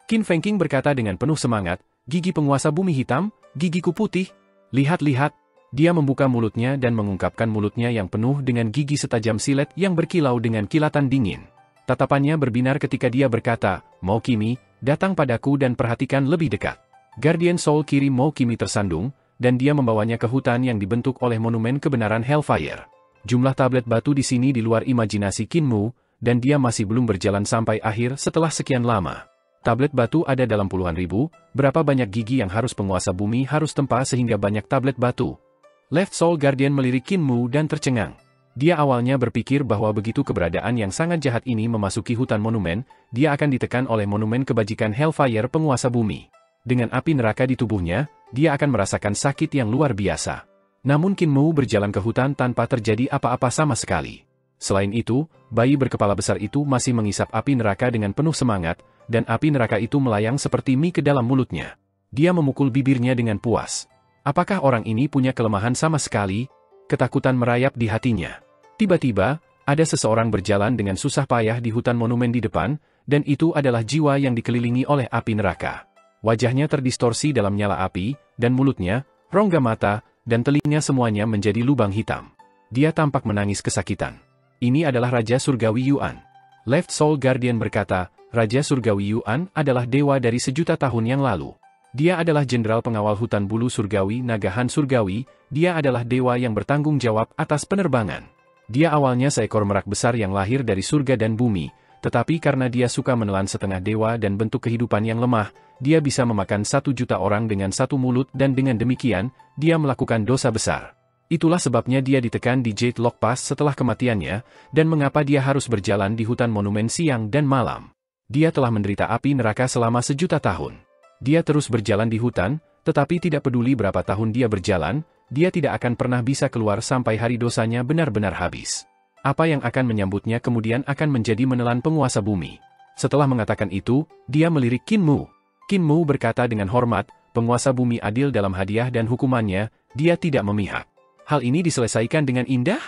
Qin Fengqing berkata dengan penuh semangat, gigi penguasa bumi hitam, gigiku putih. Lihat-lihat, dia membuka mulutnya dan mengungkapkan mulutnya yang penuh dengan gigi setajam silet yang berkilau dengan kilatan dingin. Tatapannya berbinar ketika dia berkata, Mokimi, datang padaku dan perhatikan lebih dekat. Guardian Soul Kiri Mokimi tersandung, dan dia membawanya ke hutan yang dibentuk oleh monumen kebenaran Hellfire. Jumlah tablet batu di sini di luar imajinasi Qin Mu, dan dia masih belum berjalan sampai akhir setelah sekian lama. Tablet batu ada dalam puluhan ribu, berapa banyak gigi yang harus penguasa bumi harus tempa sehingga banyak tablet batu. Left Soul Guardian melirik Qin Mu dan tercengang. Dia awalnya berpikir bahwa begitu keberadaan yang sangat jahat ini memasuki hutan monumen, dia akan ditekan oleh monumen kebajikan Hellfire penguasa bumi. Dengan api neraka di tubuhnya, dia akan merasakan sakit yang luar biasa. Namun Qin Mu berjalan ke hutan tanpa terjadi apa-apa sama sekali. Selain itu, bayi berkepala besar itu masih mengisap api neraka dengan penuh semangat, dan api neraka itu melayang seperti mie ke dalam mulutnya. Dia memukul bibirnya dengan puas. Apakah orang ini punya kelemahan sama sekali? Ketakutan merayap di hatinya. Tiba-tiba, ada seseorang berjalan dengan susah payah di hutan monumen di depan, dan itu adalah jiwa yang dikelilingi oleh api neraka. Wajahnya terdistorsi dalam nyala api, dan mulutnya, rongga mata, dan telinga semuanya menjadi lubang hitam. Dia tampak menangis kesakitan. Ini adalah Raja Surgawi Yuan. Left Soul Guardian berkata, Raja Surgawi Yuan adalah dewa dari sejuta tahun yang lalu. Dia adalah jenderal pengawal hutan bulu surgawi Nagahan Surgawi, dia adalah dewa yang bertanggung jawab atas penerbangan. Dia awalnya seekor merak besar yang lahir dari surga dan bumi, tetapi karena dia suka menelan setengah dewa dan bentuk kehidupan yang lemah, dia bisa memakan 1 juta orang dengan satu mulut dan dengan demikian, dia melakukan dosa besar. Itulah sebabnya dia ditekan di Jade Lock Pass setelah kematiannya, dan mengapa dia harus berjalan di hutan monumen siang dan malam. Dia telah menderita api neraka selama 1 juta tahun. Dia terus berjalan di hutan, tetapi tidak peduli berapa tahun dia berjalan, dia tidak akan pernah bisa keluar sampai hari dosanya benar-benar habis. Apa yang akan menyambutnya kemudian akan menjadi menelan penguasa bumi. Setelah mengatakan itu, dia melirik Qin Mu. Qin Mu berkata dengan hormat, penguasa bumi adil dalam hadiah dan hukumannya, dia tidak memihak. Hal ini diselesaikan dengan indah?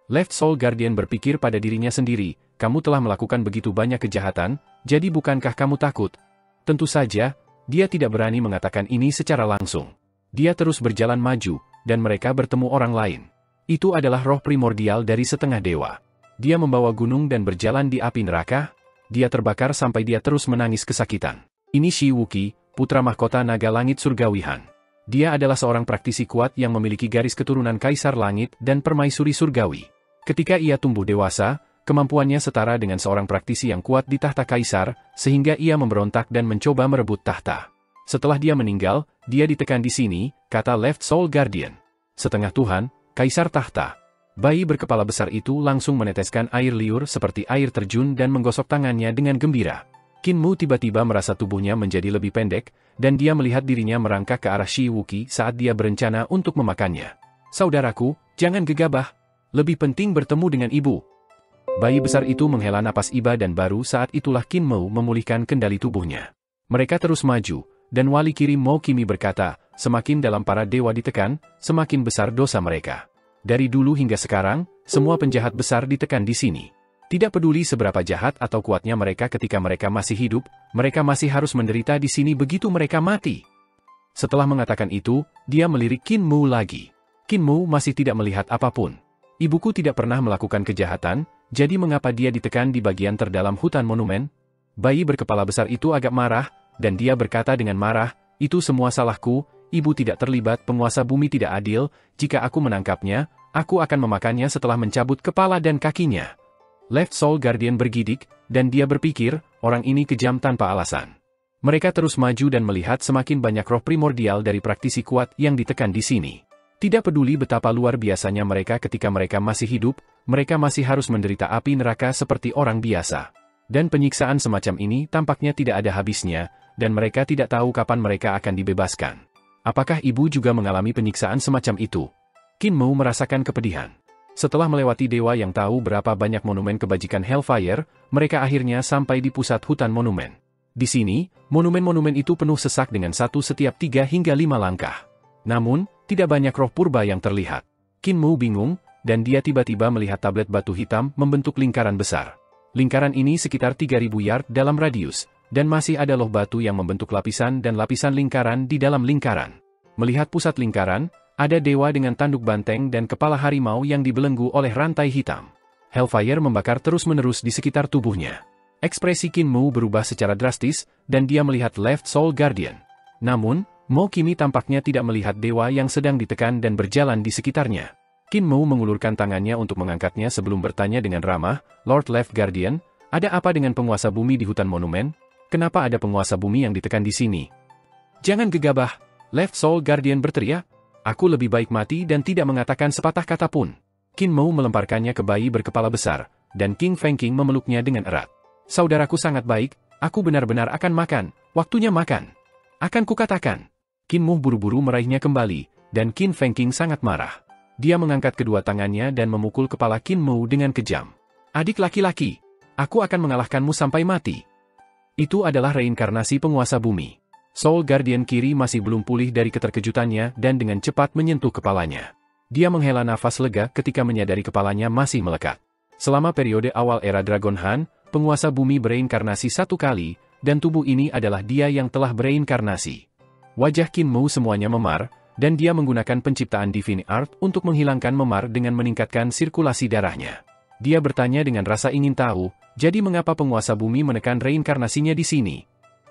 Left Soul Guardian berpikir pada dirinya sendiri, kamu telah melakukan begitu banyak kejahatan, jadi bukankah kamu takut? Tentu saja, dia tidak berani mengatakan ini secara langsung. Dia terus berjalan maju, dan mereka bertemu orang lain. Itu adalah roh primordial dari setengah dewa. Dia membawa gunung dan berjalan di api neraka. Dia terbakar sampai dia terus menangis kesakitan. Ini Shi Wuqi, putra mahkota naga langit surgawi Han. Dia adalah seorang praktisi kuat yang memiliki garis keturunan kaisar langit dan permaisuri surgawi. Ketika ia tumbuh dewasa, kemampuannya setara dengan seorang praktisi yang kuat di tahta kaisar, sehingga ia memberontak dan mencoba merebut tahta. Setelah dia meninggal, dia ditekan di sini, kata Left Soul Guardian. Setengah Tuhan, Kaisar Tahta. Bayi berkepala besar itu langsung meneteskan air liur seperti air terjun dan menggosok tangannya dengan gembira. Qin Mu tiba-tiba merasa tubuhnya menjadi lebih pendek, dan dia melihat dirinya merangkak ke arah Shi Wuqi saat dia berencana untuk memakannya. Saudaraku, jangan gegabah. Lebih penting bertemu dengan ibu. Bayi besar itu menghela napas iba dan baru saat itulah Qin Mu memulihkan kendali tubuhnya. Mereka terus maju. Dan wali kiri Mokimi berkata, semakin dalam para dewa ditekan, semakin besar dosa mereka. Dari dulu hingga sekarang, semua penjahat besar ditekan di sini. Tidak peduli seberapa jahat atau kuatnya mereka ketika mereka masih hidup, mereka masih harus menderita di sini begitu mereka mati. Setelah mengatakan itu, dia melirik Qin Mu lagi. Qin Mu masih tidak melihat apapun. Ibuku tidak pernah melakukan kejahatan, jadi mengapa dia ditekan di bagian terdalam hutan monumen? Bayi berkepala besar itu agak marah, dan dia berkata dengan marah, itu semua salahku, ibu tidak terlibat, penguasa bumi tidak adil, jika aku menangkapnya, aku akan memakannya setelah mencabut kepala dan kakinya. Left Soul Guardian bergidik, dan dia berpikir, orang ini kejam tanpa alasan. Mereka terus maju dan melihat semakin banyak roh primordial dari praktisi kuat yang ditekan di sini. Tidak peduli betapa luar biasanya mereka ketika mereka masih hidup, mereka masih harus menderita api neraka seperti orang biasa. Dan penyiksaan semacam ini tampaknya tidak ada habisnya, dan mereka tidak tahu kapan mereka akan dibebaskan. Apakah ibu juga mengalami penyiksaan semacam itu? Qin Mu merasakan kepedihan. Setelah melewati dewa yang tahu berapa banyak monumen kebajikan Hellfire, mereka akhirnya sampai di pusat hutan monumen. Di sini, monumen-monumen itu penuh sesak dengan satu setiap 3 hingga 5 langkah. Namun, tidak banyak roh purba yang terlihat. Qin Mu bingung, dan dia tiba-tiba melihat tablet batu hitam membentuk lingkaran besar. Lingkaran ini sekitar 3000 yard dalam radius, dan masih ada loh batu yang membentuk lapisan dan lapisan lingkaran di dalam lingkaran. Melihat pusat lingkaran, ada dewa dengan tanduk banteng dan kepala harimau yang dibelenggu oleh rantai hitam. Hellfire membakar terus-menerus di sekitar tubuhnya. Ekspresi Qin Mu berubah secara drastis, dan dia melihat Left Soul Guardian. Namun, Mo Kimi tampaknya tidak melihat dewa yang sedang ditekan dan berjalan di sekitarnya. Qin Mu mengulurkan tangannya untuk mengangkatnya sebelum bertanya dengan ramah, Lord Left Guardian, ada apa dengan penguasa bumi di hutan monumen? Kenapa ada penguasa bumi yang ditekan di sini? Jangan gegabah, Left Soul Guardian berteriak. Aku lebih baik mati dan tidak mengatakan sepatah kata pun. Qin Mu melemparkannya ke bayi berkepala besar, dan King Feng Qing memeluknya dengan erat. Saudaraku sangat baik, aku benar-benar akan makan, waktunya makan. Akan kukatakan. Qin Mu buru-buru meraihnya kembali, dan Qin Feng Qing sangat marah. Dia mengangkat kedua tangannya dan memukul kepala Qin Mu dengan kejam. Adik laki-laki, aku akan mengalahkanmu sampai mati. Itu adalah reinkarnasi penguasa bumi. Soul Guardian kiri masih belum pulih dari keterkejutannya dan dengan cepat menyentuh kepalanya. Dia menghela nafas lega ketika menyadari kepalanya masih melekat. Selama periode awal era Dragon Han, penguasa bumi bereinkarnasi 1 kali, dan tubuh ini adalah dia yang telah bereinkarnasi. Wajah Qin Mu semuanya memar, dan dia menggunakan penciptaan Divine Art untuk menghilangkan memar dengan meningkatkan sirkulasi darahnya. Dia bertanya dengan rasa ingin tahu, jadi mengapa penguasa bumi menekan reinkarnasinya di sini?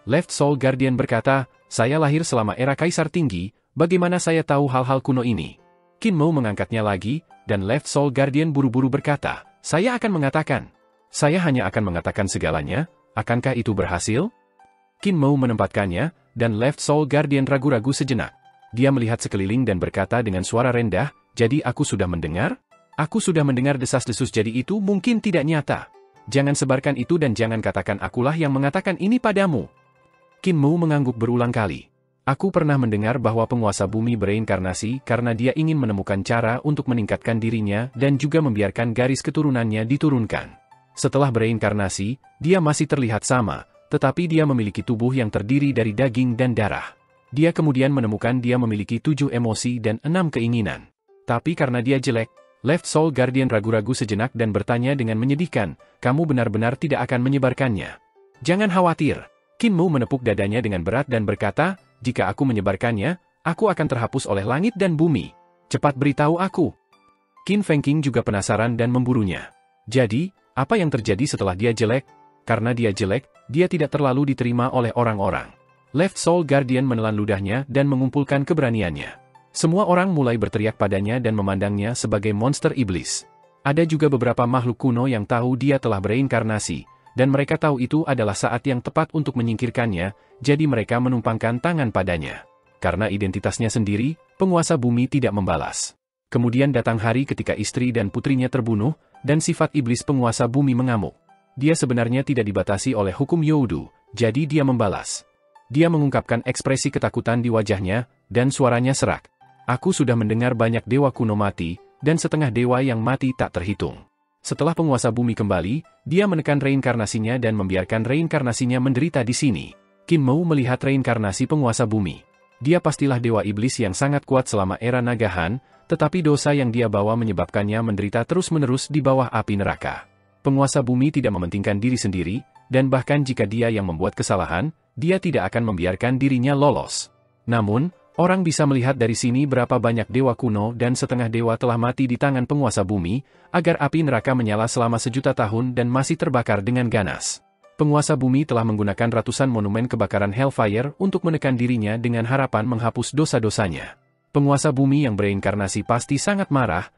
Left Soul Guardian berkata, saya lahir selama era Kaisar Tinggi, bagaimana saya tahu hal-hal kuno ini? Qin Mu mengangkatnya lagi, dan Left Soul Guardian buru-buru berkata, saya akan mengatakan. Saya hanya akan mengatakan segalanya, akankah itu berhasil? Qin Mu menempatkannya, dan Left Soul Guardian ragu-ragu sejenak. Dia melihat sekeliling dan berkata dengan suara rendah, jadi aku sudah mendengar? Aku sudah mendengar desas-desus jadi itu mungkin tidak nyata. Jangan sebarkan itu dan jangan katakan akulah yang mengatakan ini padamu. Qin Mu mengangguk berulang kali. Aku pernah mendengar bahwa penguasa bumi bereinkarnasi karena dia ingin menemukan cara untuk meningkatkan dirinya dan juga membiarkan garis keturunannya diturunkan. Setelah bereinkarnasi, dia masih terlihat sama, tetapi dia memiliki tubuh yang terdiri dari daging dan darah. Dia kemudian menemukan dia memiliki 7 emosi dan 6 keinginan. Tapi karena dia jelek, Left Soul Guardian ragu-ragu sejenak dan bertanya dengan menyedihkan, kamu benar-benar tidak akan menyebarkannya. Jangan khawatir. Qin Mu menepuk dadanya dengan berat dan berkata, jika aku menyebarkannya, aku akan terhapus oleh langit dan bumi. Cepat beritahu aku. Qin Feng Qing juga penasaran dan memburunya. Jadi, apa yang terjadi setelah dia jelek? Karena dia jelek, dia tidak terlalu diterima oleh orang-orang. Left Soul Guardian menelan ludahnya dan mengumpulkan keberaniannya. Semua orang mulai berteriak padanya dan memandangnya sebagai monster iblis. Ada juga beberapa makhluk kuno yang tahu dia telah bereinkarnasi, dan mereka tahu itu adalah saat yang tepat untuk menyingkirkannya, jadi mereka menumpangkan tangan padanya. Karena identitasnya sendiri, penguasa bumi tidak membalas. Kemudian datang hari ketika istri dan putrinya terbunuh, dan sifat iblis penguasa bumi mengamuk. Dia sebenarnya tidak dibatasi oleh hukum Youdu, jadi dia membalas. Dia mengungkapkan ekspresi ketakutan di wajahnya, dan suaranya serak. Aku sudah mendengar banyak dewa kuno mati, dan setengah dewa yang mati tak terhitung. Setelah penguasa bumi kembali, dia menekan reinkarnasinya dan membiarkan reinkarnasinya menderita di sini. Qin Mu melihat reinkarnasi penguasa bumi. Dia pastilah dewa iblis yang sangat kuat selama era Naga Han, tetapi dosa yang dia bawa menyebabkannya menderita terus-menerus di bawah api neraka. Penguasa bumi tidak mementingkan diri sendiri, dan bahkan jika dia yang membuat kesalahan, dia tidak akan membiarkan dirinya lolos. Namun, orang bisa melihat dari sini berapa banyak dewa kuno dan setengah dewa telah mati di tangan penguasa bumi, agar api neraka menyala selama 1.000.000 tahun dan masih terbakar dengan ganas. Penguasa bumi telah menggunakan ratusan monumen kebakaran Hellfire untuk menekan dirinya dengan harapan menghapus dosa-dosanya. Penguasa bumi yang bereinkarnasi pasti sangat marah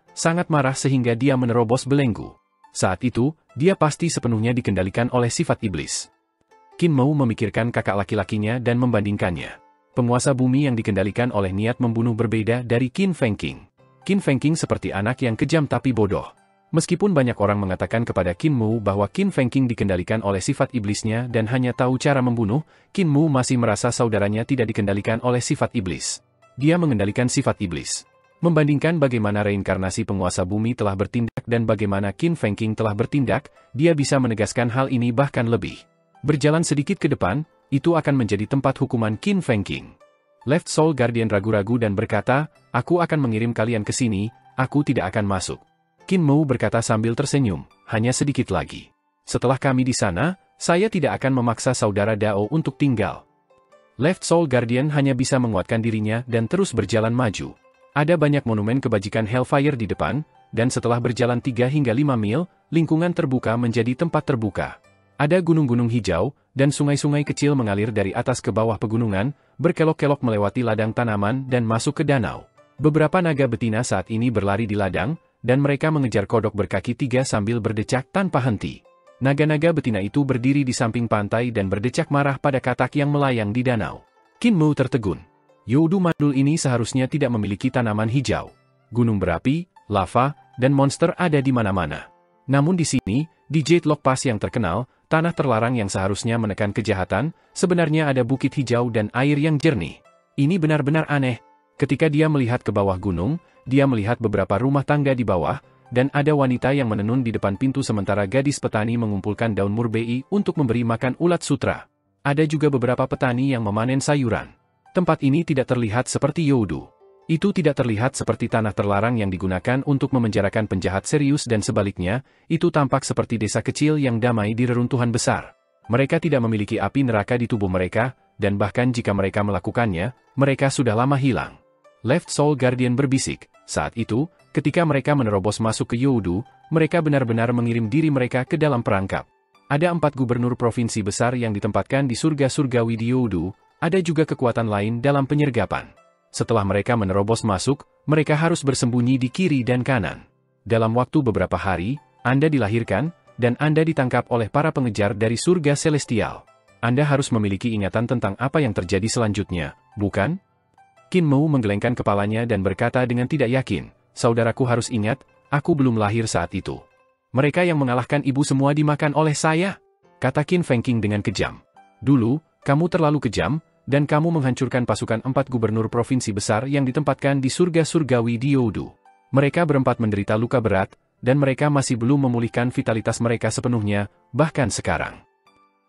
sehingga dia menerobos belenggu. Saat itu, dia pasti sepenuhnya dikendalikan oleh sifat iblis. Qin Mou memikirkan kakak laki-lakinya dan membandingkannya. Penguasa bumi yang dikendalikan oleh niat membunuh berbeda dari Qin Fengqing. Qin Fengqing seperti anak yang kejam tapi bodoh. Meskipun banyak orang mengatakan kepada Qin Mou bahwa Qin Fengqing dikendalikan oleh sifat iblisnya dan hanya tahu cara membunuh, Qin Mou masih merasa saudaranya tidak dikendalikan oleh sifat iblis. Dia mengendalikan sifat iblis. Membandingkan bagaimana reinkarnasi penguasa bumi telah bertindak dan bagaimana Qin Fengqing telah bertindak, dia bisa menegaskan hal ini bahkan lebih. Berjalan sedikit ke depan, itu akan menjadi tempat hukuman Qin Fengqing. Left Soul Guardian ragu-ragu dan berkata, "Aku akan mengirim kalian ke sini, aku tidak akan masuk." Qin Mou berkata sambil tersenyum, "Hanya sedikit lagi. Setelah kami di sana, saya tidak akan memaksa saudara Dao untuk tinggal." Left Soul Guardian hanya bisa menguatkan dirinya dan terus berjalan maju. Ada banyak monumen kebajikan Hellfire di depan, dan setelah berjalan 3 hingga 5 mil, lingkungan terbuka menjadi tempat terbuka. Ada gunung-gunung hijau, dan sungai-sungai kecil mengalir dari atas ke bawah pegunungan, berkelok-kelok melewati ladang tanaman dan masuk ke danau. Beberapa naga betina saat ini berlari di ladang, dan mereka mengejar kodok berkaki 3 sambil berdecak tanpa henti. Naga-naga betina itu berdiri di samping pantai dan berdecak marah pada katak yang melayang di danau. Qin Mou tertegun. Youdu mandul ini seharusnya tidak memiliki tanaman hijau. Gunung berapi, lava, dan monster ada di mana-mana. Namun di sini, di Jade Lock Pass yang terkenal, tanah terlarang yang seharusnya menekan kejahatan, sebenarnya ada bukit hijau dan air yang jernih. Ini benar-benar aneh. Ketika dia melihat ke bawah gunung, dia melihat beberapa rumah tangga di bawah, dan ada wanita yang menenun di depan pintu sementara gadis petani mengumpulkan daun murbei untuk memberi makan ulat sutra. Ada juga beberapa petani yang memanen sayuran. Tempat ini tidak terlihat seperti Youdu. Itu tidak terlihat seperti tanah terlarang yang digunakan untuk memenjarakan penjahat serius dan sebaliknya, itu tampak seperti desa kecil yang damai di reruntuhan besar. Mereka tidak memiliki api neraka di tubuh mereka, dan bahkan jika mereka melakukannya, mereka sudah lama hilang. Left Soul Guardian berbisik, saat itu, ketika mereka menerobos masuk ke Youdu, mereka benar-benar mengirim diri mereka ke dalam perangkap. Ada 4 gubernur provinsi besar yang ditempatkan di surga surgawi di Youdu, ada juga kekuatan lain dalam penyergapan. Setelah mereka menerobos masuk, mereka harus bersembunyi di kiri dan kanan. Dalam waktu beberapa hari, Anda dilahirkan, dan Anda ditangkap oleh para pengejar dari surga celestial. Anda harus memiliki ingatan tentang apa yang terjadi selanjutnya, bukan? Qin Mou menggelengkan kepalanya dan berkata dengan tidak yakin, "Saudaraku harus ingat, aku belum lahir saat itu. Mereka yang mengalahkan ibu semua dimakan oleh saya," kata Qin Fengqing dengan kejam. "Dulu, kamu terlalu kejam, dan kamu menghancurkan pasukan 4 gubernur provinsi besar yang ditempatkan di surga surgawi di Youdu. Mereka berempat menderita luka berat, dan mereka masih belum memulihkan vitalitas mereka sepenuhnya, bahkan sekarang."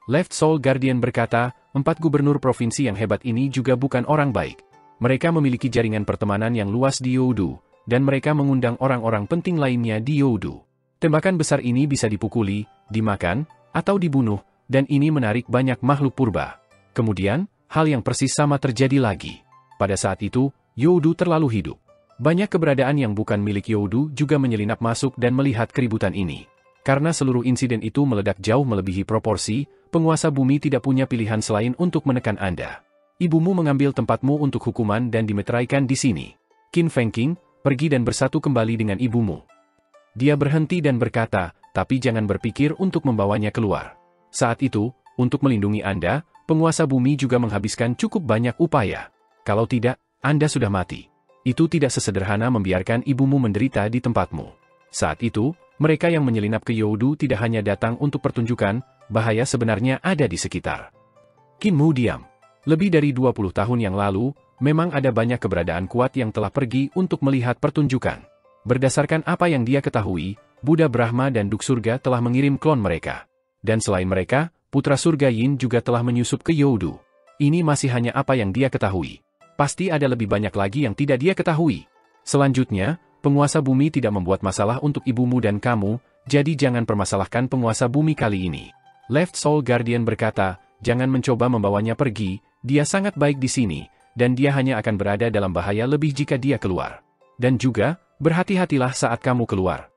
Left Soul Guardian berkata, 4 gubernur provinsi yang hebat ini juga bukan orang baik. Mereka memiliki jaringan pertemanan yang luas di Youdu, dan mereka mengundang orang-orang penting lainnya di Youdu. Tembakan besar ini bisa dipukuli, dimakan, atau dibunuh, dan ini menarik banyak makhluk purba. Kemudian, hal yang persis sama terjadi lagi. Pada saat itu, Youdu terlalu hidup. Banyak keberadaan yang bukan milik Youdu juga menyelinap masuk dan melihat keributan ini. Karena seluruh insiden itu meledak jauh melebihi proporsi, penguasa bumi tidak punya pilihan selain untuk menekan Anda. Ibumu mengambil tempatmu untuk hukuman dan dimeteraikan di sini. Qin Fengqing, pergi dan bersatu kembali dengan ibumu. Dia berhenti dan berkata, "Tapi jangan berpikir untuk membawanya keluar. Saat itu, untuk melindungi Anda, penguasa bumi juga menghabiskan cukup banyak upaya. Kalau tidak, Anda sudah mati. Itu tidak sesederhana membiarkan ibumu menderita di tempatmu." Saat itu, mereka yang menyelinap ke Youdu tidak hanya datang untuk pertunjukan, bahaya sebenarnya ada di sekitar. Qin Mou diam. Lebih dari 20 tahun yang lalu, memang ada banyak keberadaan kuat yang telah pergi untuk melihat pertunjukan. Berdasarkan apa yang dia ketahui, Buddha Brahma dan Duk Surga telah mengirim klon mereka. Dan selain mereka, Putra Surga Yin juga telah menyusup ke Youdu. Ini masih hanya apa yang dia ketahui. Pasti ada lebih banyak lagi yang tidak dia ketahui. Selanjutnya, penguasa bumi tidak membuat masalah untuk ibumu dan kamu, jadi jangan permasalahkan penguasa bumi kali ini. Left Soul Guardian berkata, "Jangan mencoba membawanya pergi, dia sangat baik di sini, dan dia hanya akan berada dalam bahaya lebih jika dia keluar. Dan juga, berhati-hatilah saat kamu keluar."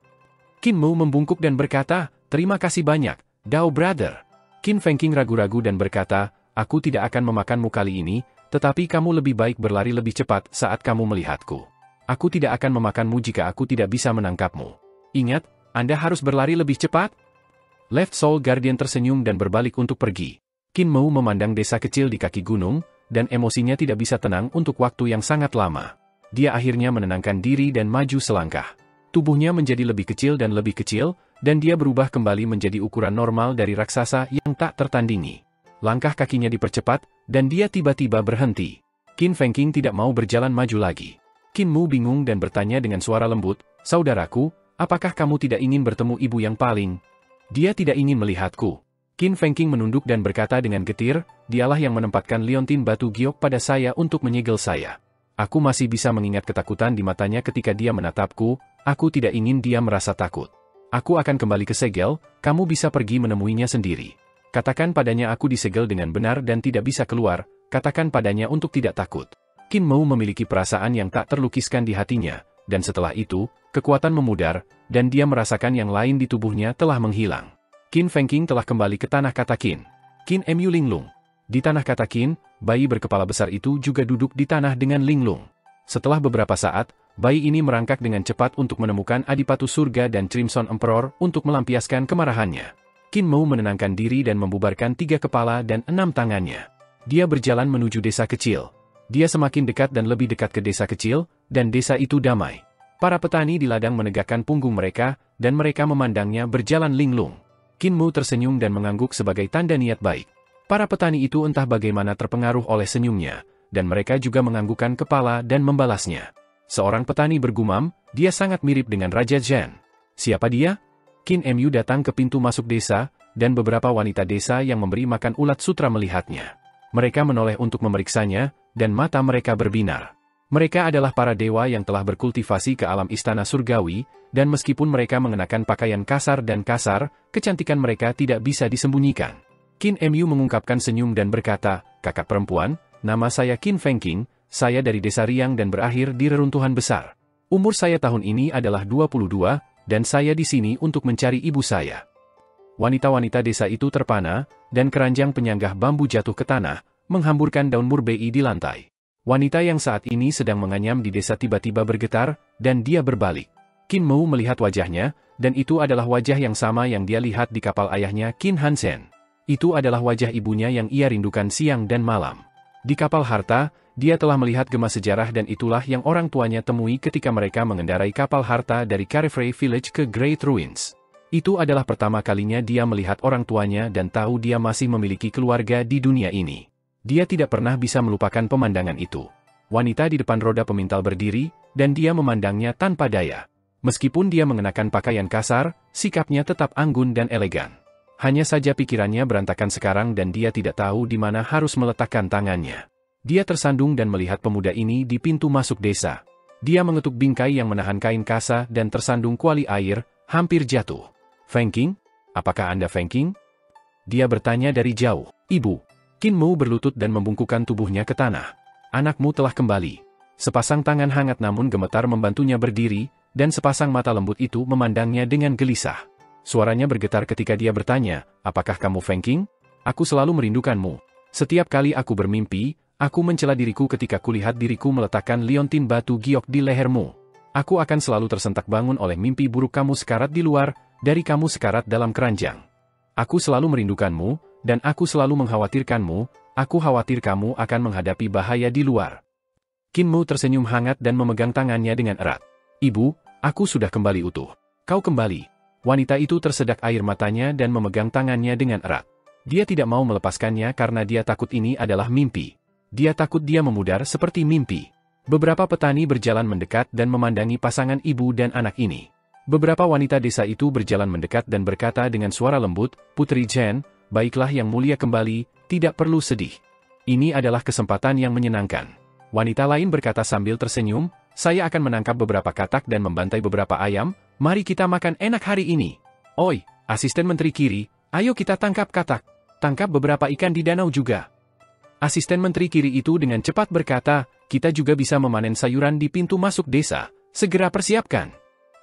Qin Mou membungkuk dan berkata, "Terima kasih banyak, Dao Brother." Qin Fengqing ragu-ragu dan berkata, aku tidak akan memakanmu kali ini, tetapi kamu lebih baik berlari lebih cepat saat kamu melihatku. Aku tidak akan memakanmu jika aku tidak bisa menangkapmu. Ingat, Anda harus berlari lebih cepat. Left Soul Guardian tersenyum dan berbalik untuk pergi. Qin Mu memandang desa kecil di kaki gunung, dan emosinya tidak bisa tenang untuk waktu yang sangat lama. Dia akhirnya menenangkan diri dan maju selangkah. Tubuhnya menjadi lebih kecil, dan dia berubah kembali menjadi ukuran normal dari raksasa yang tak tertandingi. Langkah kakinya dipercepat, dan dia tiba-tiba berhenti. Qin Fengqing tidak mau berjalan maju lagi. Qin Mu bingung dan bertanya dengan suara lembut, saudaraku, apakah kamu tidak ingin bertemu ibu yang paling? Dia tidak ingin melihatku. Qin Fengqing menunduk dan berkata dengan getir, dialah yang menempatkan liontin batu giok pada saya untuk menyegel saya. Aku masih bisa mengingat ketakutan di matanya ketika dia menatapku, aku tidak ingin dia merasa takut. Aku akan kembali ke segel, kamu bisa pergi menemuinya sendiri. Katakan padanya aku disegel dengan benar dan tidak bisa keluar, katakan padanya untuk tidak takut. Qin Mu memiliki perasaan yang tak terlukiskan di hatinya, dan setelah itu, kekuatan memudar, dan dia merasakan yang lain di tubuhnya telah menghilang. Qin Fengqing telah kembali ke tanah kata Qin. Qin Mu linglung. Di tanah kata Qin, bayi berkepala besar itu juga duduk di tanah dengan linglung. Setelah beberapa saat, bayi ini merangkak dengan cepat untuk menemukan Adipatu Surga dan Crimson Emperor untuk melampiaskan kemarahannya. Qin Mu menenangkan diri dan membubarkan 3 kepala dan 6 tangannya. Dia berjalan menuju desa kecil. Dia semakin dekat dan lebih dekat ke desa kecil, dan desa itu damai. Para petani di ladang menegakkan punggung mereka, dan mereka memandangnya berjalan linglung. Qin Mu tersenyum dan mengangguk sebagai tanda niat baik. Para petani itu entah bagaimana terpengaruh oleh senyumnya, dan mereka juga menganggukkan kepala dan membalasnya. Seorang petani bergumam, dia sangat mirip dengan Raja Zhen. Siapa dia? Qin Mu datang ke pintu masuk desa, dan beberapa wanita desa yang memberi makan ulat sutra melihatnya. Mereka menoleh untuk memeriksanya, dan mata mereka berbinar. Mereka adalah para dewa yang telah berkultivasi ke alam istana surgawi, dan meskipun mereka mengenakan pakaian kasar dan kasar, kecantikan mereka tidak bisa disembunyikan. Qin Mu mengungkapkan senyum dan berkata, kakak perempuan, nama saya Qin Fengqing, saya dari desa Riang dan berakhir di reruntuhan besar. Umur saya tahun ini adalah 22, dan saya di sini untuk mencari ibu saya. Wanita-wanita desa itu terpana, dan keranjang penyanggah bambu jatuh ke tanah, menghamburkan daun murbei di lantai. Wanita yang saat ini sedang menganyam di desa tiba-tiba bergetar, dan dia berbalik. Qin Mu melihat wajahnya, dan itu adalah wajah yang sama yang dia lihat di kapal ayahnya Qin Hansen. Itu adalah wajah ibunya yang ia rindukan siang dan malam. Di kapal harta, dia telah melihat gema sejarah dan itulah yang orang tuanya temui ketika mereka mengendarai kapal harta dari Carefree Village ke Great Ruins. Itu adalah pertama kalinya dia melihat orang tuanya dan tahu dia masih memiliki keluarga di dunia ini. Dia tidak pernah bisa melupakan pemandangan itu. Wanita di depan roda pemintal berdiri, dan dia memandangnya tanpa daya. Meskipun dia mengenakan pakaian kasar, sikapnya tetap anggun dan elegan. Hanya saja pikirannya berantakan sekarang dan dia tidak tahu di mana harus meletakkan tangannya. Dia tersandung dan melihat pemuda ini di pintu masuk desa. Dia mengetuk bingkai yang menahan kain kasa dan tersandung kuali air, hampir jatuh. Fengqing? Apakah Anda Fengqing? Dia bertanya dari jauh. Ibu. Qin Mu berlutut dan membungkukkan tubuhnya ke tanah. Anakmu telah kembali. Sepasang tangan hangat namun gemetar membantunya berdiri, dan sepasang mata lembut itu memandangnya dengan gelisah. Suaranya bergetar ketika dia bertanya, apakah kamu Fengqing? Aku selalu merindukanmu. Setiap kali aku bermimpi, aku mencela diriku ketika kulihat diriku meletakkan liontin batu giok di lehermu. Aku akan selalu tersentak bangun oleh mimpi buruk kamu sekarat di luar, dari kamu sekarat dalam keranjang. Aku selalu merindukanmu, dan aku selalu mengkhawatirkanmu, aku khawatir kamu akan menghadapi bahaya di luar. Qin Mu tersenyum hangat dan memegang tangannya dengan erat. Ibu, aku sudah kembali utuh. Kau kembali. Wanita itu tersedak air matanya dan memegang tangannya dengan erat. Dia tidak mau melepaskannya karena dia takut ini adalah mimpi. Dia takut dia memudar seperti mimpi. Beberapa petani berjalan mendekat dan memandangi pasangan ibu dan anak ini. Beberapa wanita desa itu berjalan mendekat dan berkata dengan suara lembut, Putri Zhen, baiklah yang mulia kembali, tidak perlu sedih. Ini adalah kesempatan yang menyenangkan. Wanita lain berkata sambil tersenyum, saya akan menangkap beberapa katak dan membantai beberapa ayam, mari kita makan enak hari ini. Oi, asisten menteri kiri, ayo kita tangkap katak. Tangkap beberapa ikan di danau juga. Asisten menteri kiri itu dengan cepat berkata, kita juga bisa memanen sayuran di pintu masuk desa, segera persiapkan.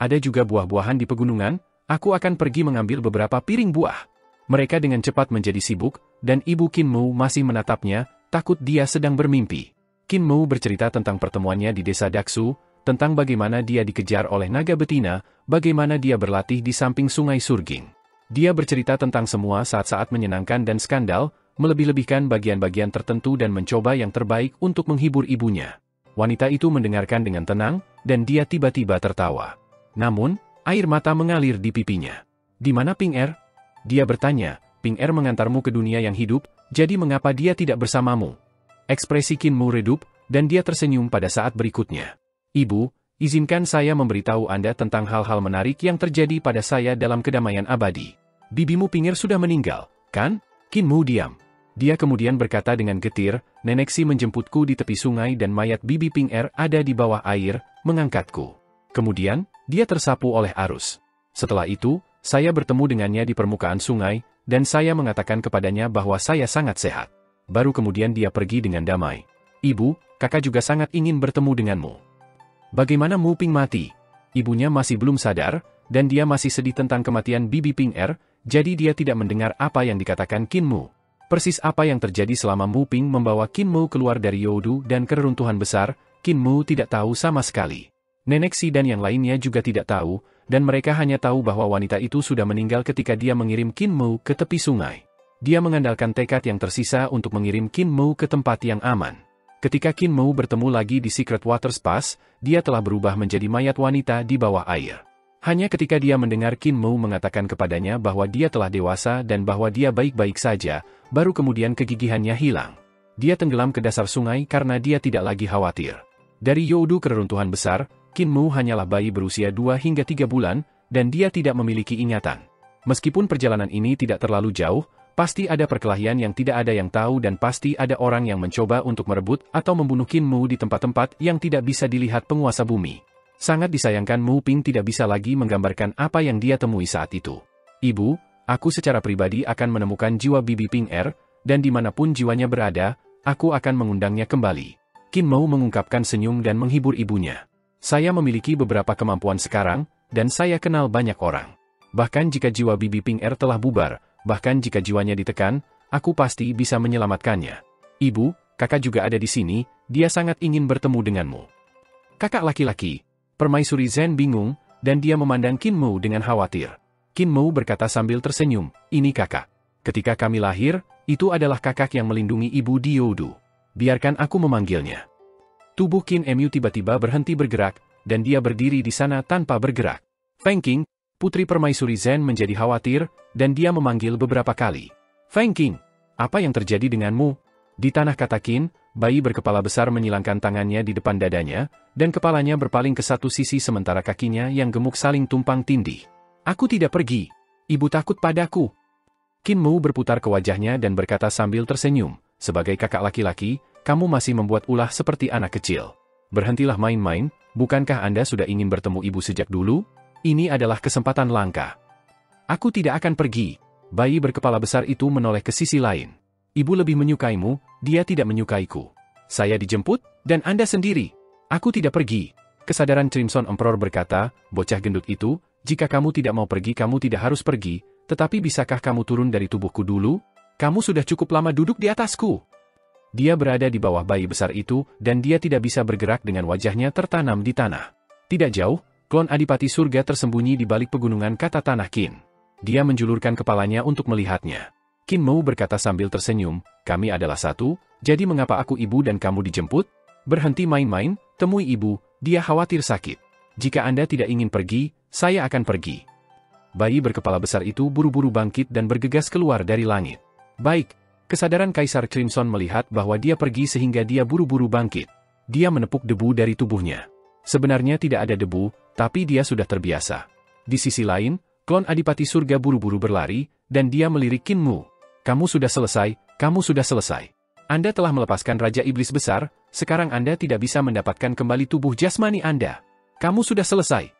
Ada juga buah-buahan di pegunungan, aku akan pergi mengambil beberapa piring buah. Mereka dengan cepat menjadi sibuk, dan Ibu Qin Mu masih menatapnya, takut dia sedang bermimpi. Qin Mu bercerita tentang pertemuannya di desa Daksu, tentang bagaimana dia dikejar oleh naga betina, bagaimana dia berlatih di samping sungai Surging. Dia bercerita tentang semua saat-saat menyenangkan dan skandal, melebih-lebihkan bagian-bagian tertentu dan mencoba yang terbaik untuk menghibur ibunya. Wanita itu mendengarkan dengan tenang, dan dia tiba-tiba tertawa. Namun, air mata mengalir di pipinya. "Di mana Ping Er?" Dia bertanya. "Ping Er mengantarmu ke dunia yang hidup, jadi mengapa dia tidak bersamamu?" Ekspresi Qin Mu redup, dan dia tersenyum pada saat berikutnya. "Ibu, izinkan saya memberitahu Anda tentang hal-hal menarik yang terjadi pada saya dalam kedamaian abadi. Bibimu Ping Er sudah meninggal, kan?" Qin Mu diam. Dia kemudian berkata dengan getir, "Nenek Si menjemputku di tepi sungai dan mayat Bibi Ping Er ada di bawah air, mengangkatku. Kemudian, dia tersapu oleh arus. Setelah itu, saya bertemu dengannya di permukaan sungai, dan saya mengatakan kepadanya bahwa saya sangat sehat. Baru kemudian dia pergi dengan damai. Ibu, kakak juga sangat ingin bertemu denganmu." "Bagaimana Mu Ping mati?" Ibunya masih belum sadar, dan dia masih sedih tentang kematian Bibi Ping Er, jadi dia tidak mendengar apa yang dikatakan Qin Mu. Persis apa yang terjadi selama Mu Ping membawa Qin Mu keluar dari Youdu dan keruntuhan besar, Qin Mu tidak tahu sama sekali. Nenek Si dan yang lainnya juga tidak tahu, dan mereka hanya tahu bahwa wanita itu sudah meninggal ketika dia mengirim Qin Mu ke tepi sungai. Dia mengandalkan tekad yang tersisa untuk mengirim Qin Mu ke tempat yang aman. Ketika Qin Mu bertemu lagi di Secret Waters Pass, dia telah berubah menjadi mayat wanita di bawah air. Hanya ketika dia mendengar Qin Mu mengatakan kepadanya bahwa dia telah dewasa dan bahwa dia baik-baik saja, baru kemudian kegigihannya hilang. Dia tenggelam ke dasar sungai karena dia tidak lagi khawatir. Dari Youdu ke reruntuhan besar, Qin Mu hanyalah bayi berusia 2 hingga 3 bulan, dan dia tidak memiliki ingatan. Meskipun perjalanan ini tidak terlalu jauh, pasti ada perkelahian yang tidak ada yang tahu dan pasti ada orang yang mencoba untuk merebut atau membunuh Qin Mu di tempat-tempat yang tidak bisa dilihat penguasa bumi. Sangat disayangkan Mu Ping tidak bisa lagi menggambarkan apa yang dia temui saat itu. "Ibu, aku secara pribadi akan menemukan jiwa Bibi Ping Er, dan dimanapun jiwanya berada, aku akan mengundangnya kembali." Qin Mu mengungkapkan senyum dan menghibur ibunya. "Saya memiliki beberapa kemampuan sekarang, dan saya kenal banyak orang. Bahkan jika jiwa Bibi Ping Er telah bubar, bahkan jika jiwanya ditekan, aku pasti bisa menyelamatkannya. Ibu, kakak juga ada di sini, dia sangat ingin bertemu denganmu." "Kakak laki-laki." Permaisuri Zhen bingung, dan dia memandang Qin Mu dengan khawatir. Qin Mu berkata sambil tersenyum, "Ini kakak. Ketika kami lahir, itu adalah kakak yang melindungi ibu di Youdu. Biarkan aku memanggilnya." Tubuh Qin Mu tiba-tiba berhenti bergerak, dan dia berdiri di sana tanpa bergerak. "Feng Qing," putri permaisuri Zhen menjadi khawatir, dan dia memanggil beberapa kali. "Feng Qing, apa yang terjadi denganmu?" Di tanah kata Qin, bayi berkepala besar menyilangkan tangannya di depan dadanya, dan kepalanya berpaling ke satu sisi sementara kakinya yang gemuk saling tumpang tindih. "Aku tidak pergi. Ibu takut padaku." Qin Mu berputar ke wajahnya dan berkata sambil tersenyum, "Sebagai kakak laki-laki, kamu masih membuat ulah seperti anak kecil. Berhentilah main-main, bukankah Anda sudah ingin bertemu ibu sejak dulu? Ini adalah kesempatan langka." "Aku tidak akan pergi." Bayi berkepala besar itu menoleh ke sisi lain. "Ibu lebih menyukaimu, dia tidak menyukaiku. Saya dijemput, dan Anda sendiri. Aku tidak pergi." Kesadaran Crimson Emperor berkata, "Bocah gendut itu, jika kamu tidak mau pergi kamu tidak harus pergi, tetapi bisakah kamu turun dari tubuhku dulu? Kamu sudah cukup lama duduk di atasku." Dia berada di bawah bayi besar itu, dan dia tidak bisa bergerak dengan wajahnya tertanam di tanah. Tidak jauh, klon Adipati Surga tersembunyi di balik pegunungan kata tanah Qin. Dia menjulurkan kepalanya untuk melihatnya. Qin Mu berkata sambil tersenyum, "Kami adalah satu, jadi mengapa aku ibu dan kamu dijemput? Berhenti main-main, temui ibu, dia khawatir sakit. Jika Anda tidak ingin pergi, saya akan pergi." Bayi berkepala besar itu buru-buru bangkit dan bergegas keluar dari langit. "Baik." Kesadaran Kaisar Crimson melihat bahwa dia pergi sehingga dia buru-buru bangkit. Dia menepuk debu dari tubuhnya. Sebenarnya tidak ada debu, tapi dia sudah terbiasa. Di sisi lain, klon Adipati Surga buru-buru berlari, dan dia melirik Qin Mu. "Kamu sudah selesai, kamu sudah selesai. Anda telah melepaskan Raja Iblis Besar, sekarang Anda tidak bisa mendapatkan kembali tubuh jasmani Anda. Kamu sudah selesai."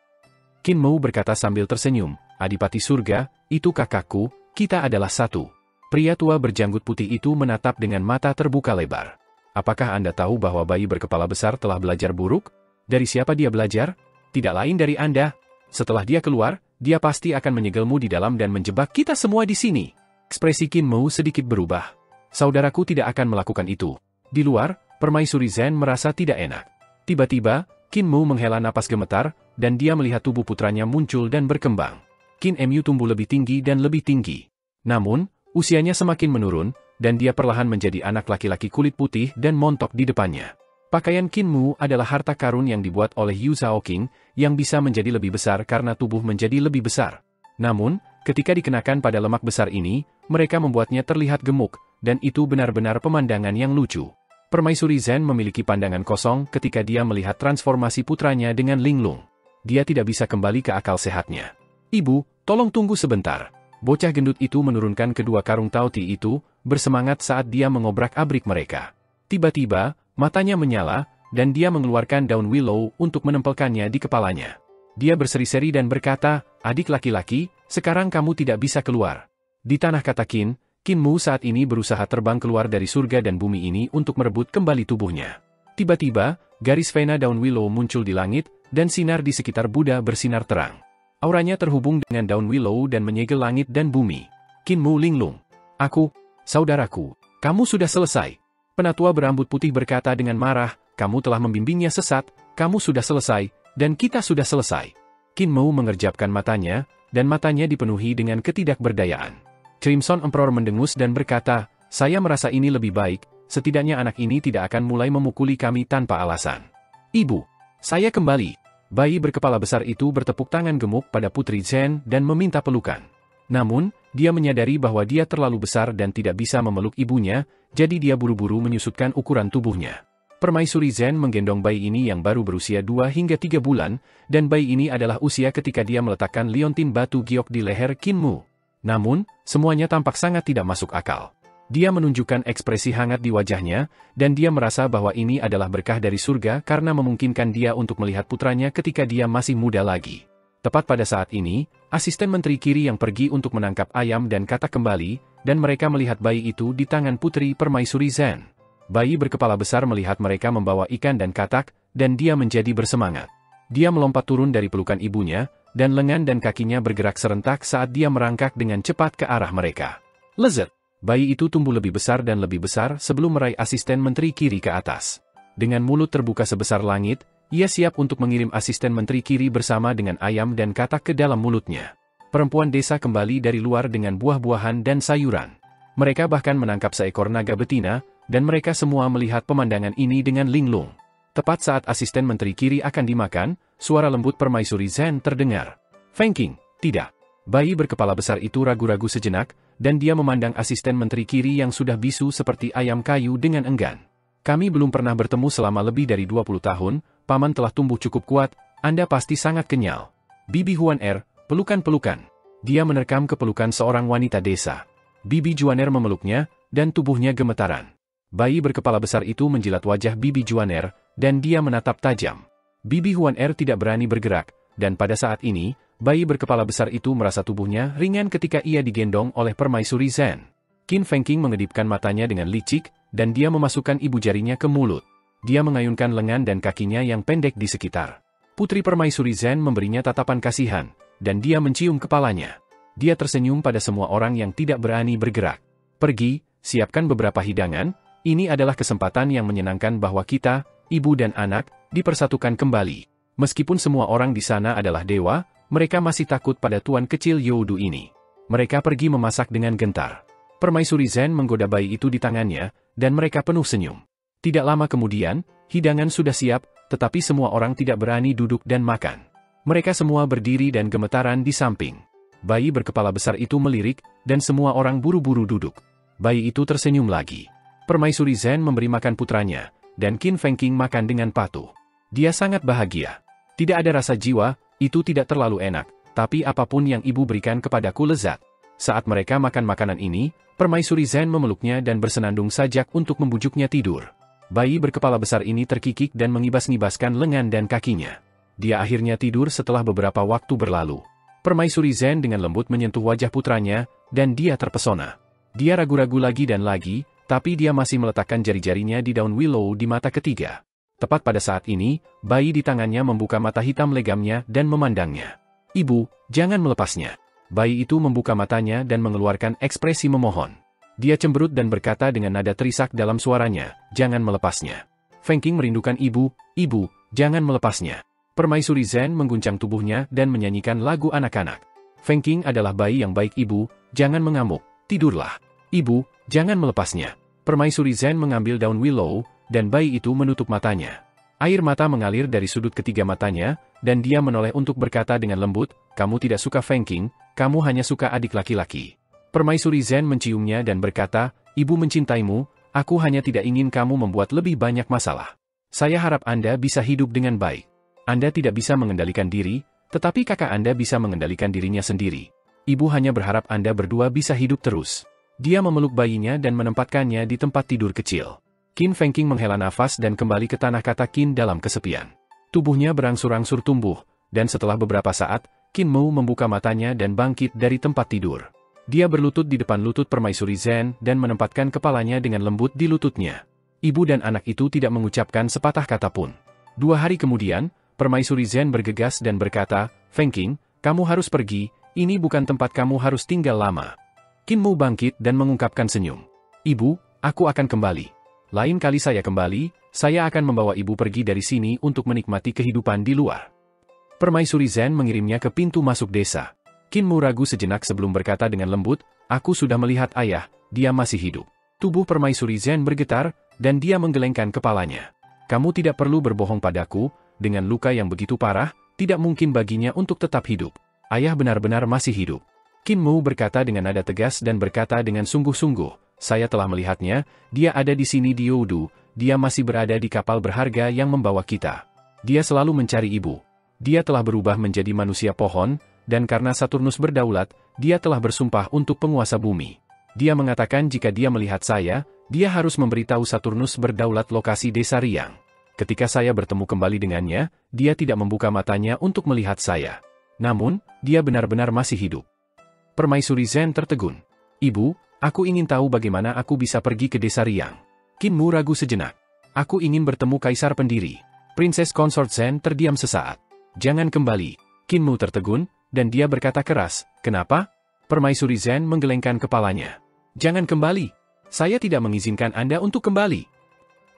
Qin Mu berkata sambil tersenyum, "Adipati Surga, itu kakakku, kita adalah satu." Pria tua berjanggut putih itu menatap dengan mata terbuka lebar. "Apakah Anda tahu bahwa bayi berkepala besar telah belajar buruk? Dari siapa dia belajar? Tidak lain dari Anda. Setelah dia keluar, dia pasti akan menyegelmu di dalam dan menjebak kita semua di sini." Ekspresi Qin Mu sedikit berubah. Saudaraku tidak akan melakukan itu. Di luar, Permaisuri Zen merasa tidak enak. Tiba-tiba, Qin Mu menghela napas gemetar, dan dia melihat tubuh putranya muncul dan berkembang. Qin Mu tumbuh lebih tinggi dan lebih tinggi. Namun, usianya semakin menurun, dan dia perlahan menjadi anak laki-laki kulit putih dan montok di depannya. Pakaian Qin Mu adalah harta karun yang dibuat oleh Yu Shaoqing, yang bisa menjadi lebih besar karena tubuh menjadi lebih besar. Namun, ketika dikenakan pada lemak besar ini, mereka membuatnya terlihat gemuk, dan itu benar-benar pemandangan yang lucu. Permaisuri Zen memiliki pandangan kosong ketika dia melihat transformasi putranya dengan linglung. Dia tidak bisa kembali ke akal sehatnya. Ibu, tolong tunggu sebentar. Bocah gendut itu menurunkan kedua karung tauti itu, bersemangat saat dia mengobrak-abrik mereka. Tiba-tiba, matanya menyala, dan dia mengeluarkan daun willow untuk menempelkannya di kepalanya. Dia berseri-seri dan berkata, "Adik laki-laki, sekarang kamu tidak bisa keluar." Di tanah kata Qin Mu saat ini berusaha terbang keluar dari surga dan bumi ini untuk merebut kembali tubuhnya. Tiba-tiba, garis vena daun willow muncul di langit, dan sinar di sekitar Buddha bersinar terang. Auranya terhubung dengan daun willow dan menyegel langit dan bumi. Qin Mu linglung. Saudaraku, kamu sudah selesai. Penatua berambut putih berkata dengan marah, "Kamu telah membimbingnya sesat, kamu sudah selesai, dan kita sudah selesai." Qin Mu mengerjapkan matanya, dan matanya dipenuhi dengan ketidakberdayaan. Crimson Emperor mendengus dan berkata, "Saya merasa ini lebih baik, setidaknya anak ini tidak akan mulai memukuli kami tanpa alasan." "Ibu, saya kembali." Bayi berkepala besar itu bertepuk tangan gemuk pada Putri Zen dan meminta pelukan. Namun, dia menyadari bahwa dia terlalu besar dan tidak bisa memeluk ibunya, jadi dia buru-buru menyusutkan ukuran tubuhnya. Permaisuri Zen menggendong bayi ini yang baru berusia 2 hingga 3 bulan, dan bayi ini adalah usia ketika dia meletakkan liontin batu giok di leher Qin Mu. Namun, semuanya tampak sangat tidak masuk akal. Dia menunjukkan ekspresi hangat di wajahnya, dan dia merasa bahwa ini adalah berkah dari surga karena memungkinkan dia untuk melihat putranya ketika dia masih muda lagi. Tepat pada saat ini, asisten menteri kiri yang pergi untuk menangkap ayam dan katak kembali, dan mereka melihat bayi itu di tangan putri Permaisuri Zen. Bayi berkepala besar melihat mereka membawa ikan dan katak, dan dia menjadi bersemangat. Dia melompat turun dari pelukan ibunya, dan lengan dan kakinya bergerak serentak saat dia merangkak dengan cepat ke arah mereka. Lezat! Bayi itu tumbuh lebih besar dan lebih besar sebelum meraih asisten menteri kiri ke atas. Dengan mulut terbuka sebesar langit, ia siap untuk mengirim asisten menteri kiri bersama dengan ayam dan katak ke dalam mulutnya. Perempuan desa kembali dari luar dengan buah-buahan dan sayuran. Mereka bahkan menangkap seekor naga betina, dan mereka semua melihat pemandangan ini dengan linglung. Tepat saat asisten menteri kiri akan dimakan, suara lembut Permaisuri Zen terdengar. "Feng-Qing, tidak." Bayi berkepala besar itu ragu-ragu sejenak, dan dia memandang asisten menteri kiri yang sudah bisu seperti ayam kayu dengan enggan. "Kami belum pernah bertemu selama lebih dari 20 tahun, Paman telah tumbuh cukup kuat, Anda pasti sangat kenyal." "Bibi Huan-Er, pelukan-pelukan." Dia menerkam ke pelukan seorang wanita desa. Bibi Juaner memeluknya, dan tubuhnya gemetaran. Bayi berkepala besar itu menjilat wajah Bibi Juaner, dan dia menatap tajam. Bibi Huan-Er tidak berani bergerak, dan pada saat ini, bayi berkepala besar itu merasa tubuhnya ringan ketika ia digendong oleh Permaisuri Zen. Qin Feng-Qing mengedipkan matanya dengan licik, dan dia memasukkan ibu jarinya ke mulut. Dia mengayunkan lengan dan kakinya yang pendek di sekitar. Putri Permaisuri Zen memberinya tatapan kasihan, dan dia mencium kepalanya. Dia tersenyum pada semua orang yang tidak berani bergerak. "Pergi, siapkan beberapa hidangan. Ini adalah kesempatan yang menyenangkan bahwa kita, ibu dan anak, dipersatukan kembali." Meskipun semua orang di sana adalah dewa, mereka masih takut pada tuan kecil Youdu ini. Mereka pergi memasak dengan gentar. Permaisuri Zen menggoda bayi itu di tangannya, dan mereka penuh senyum. Tidak lama kemudian, hidangan sudah siap, tetapi semua orang tidak berani duduk dan makan. Mereka semua berdiri dan gemetaran di samping. Bayi berkepala besar itu melirik, dan semua orang buru-buru duduk. Bayi itu tersenyum lagi. Permaisuri Zen memberi makan putranya, dan Qin Feng-Qing makan dengan patuh. Dia sangat bahagia. Tidak ada rasa jiwa, itu tidak terlalu enak, tapi apapun yang ibu berikan kepadaku lezat. Saat mereka makan makanan ini, Permaisuri Zen memeluknya dan bersenandung sajak untuk membujuknya tidur. Bayi berkepala besar ini terkikik dan mengibas-ngibaskan lengan dan kakinya. Dia akhirnya tidur setelah beberapa waktu berlalu. Permaisuri Zen dengan lembut menyentuh wajah putranya, dan dia terpesona. Dia ragu-ragu lagi dan lagi, tapi dia masih meletakkan jari-jarinya di daun willow di mata ketiga. Tepat pada saat ini, bayi di tangannya membuka mata hitam legamnya dan memandangnya. "Ibu, jangan melepasnya." Bayi itu membuka matanya dan mengeluarkan ekspresi memohon. Dia cemberut dan berkata dengan nada terisak dalam suaranya, "Jangan melepasnya." Feng Qing merindukan ibu, "Ibu, jangan melepasnya." Permaisuri Zhen mengguncang tubuhnya dan menyanyikan lagu anak-anak. Feng Qing adalah bayi yang baik ibu, jangan mengamuk, tidurlah. Ibu, jangan melepasnya. Permaisuri Zhen mengambil daun willow, dan bayi itu menutup matanya. Air mata mengalir dari sudut ketiga matanya, dan dia menoleh untuk berkata dengan lembut, "Kamu tidak suka Feng Qing, kamu hanya suka adik laki-laki." Permaisuri Zhen menciumnya dan berkata, "Ibu mencintaimu, aku hanya tidak ingin kamu membuat lebih banyak masalah. Saya harap Anda bisa hidup dengan baik. Anda tidak bisa mengendalikan diri, tetapi kakak Anda bisa mengendalikan dirinya sendiri. Ibu hanya berharap Anda berdua bisa hidup terus." Dia memeluk bayinya dan menempatkannya di tempat tidur kecil. Qin Feng Qing menghela nafas dan kembali ke tanah, kata Qin dalam kesepian. Tubuhnya berangsur-angsur tumbuh, dan setelah beberapa saat, Qin Mu membuka matanya dan bangkit dari tempat tidur. Dia berlutut di depan lutut Permaisuri Zhen dan menempatkan kepalanya dengan lembut di lututnya. Ibu dan anak itu tidak mengucapkan sepatah kata pun. 2 hari kemudian, Permaisuri Zhen bergegas dan berkata, "Feng Qing, kamu harus pergi, ini bukan tempat kamu harus tinggal lama." Qin Mu bangkit dan mengungkapkan senyum. "Ibu, aku akan kembali. Lain kali saya kembali, saya akan membawa ibu pergi dari sini untuk menikmati kehidupan di luar." Permaisuri Zhen mengirimnya ke pintu masuk desa. Qin Mu ragu sejenak sebelum berkata dengan lembut, "Aku sudah melihat ayah, dia masih hidup." Tubuh Permaisuri Zhen bergetar, dan dia menggelengkan kepalanya. "Kamu tidak perlu berbohong padaku, dengan luka yang begitu parah, tidak mungkin baginya untuk tetap hidup. Ayah benar-benar masih hidup." Qin Mu berkata dengan nada tegas dan berkata dengan sungguh-sungguh, "Saya telah melihatnya, dia ada di sini di Youdu, dia masih berada di kapal berharga yang membawa kita. Dia selalu mencari ibu. Dia telah berubah menjadi manusia pohon, dan karena Saturnus berdaulat, dia telah bersumpah untuk penguasa bumi. Dia mengatakan jika dia melihat saya, dia harus memberitahu Saturnus berdaulat lokasi desa Riang. Ketika saya bertemu kembali dengannya, dia tidak membuka matanya untuk melihat saya. Namun, dia benar-benar masih hidup." Permaisuri Zhen tertegun. "Ibu, aku ingin tahu bagaimana aku bisa pergi ke desa Riang." Qin Mu ragu sejenak. "Aku ingin bertemu Kaisar Pendiri." Princess Consort Zhen terdiam sesaat. "Jangan kembali." Qin Mu tertegun, dan dia berkata keras, "Kenapa?" Permaisuri Zhen menggelengkan kepalanya. "Jangan kembali. Saya tidak mengizinkan Anda untuk kembali."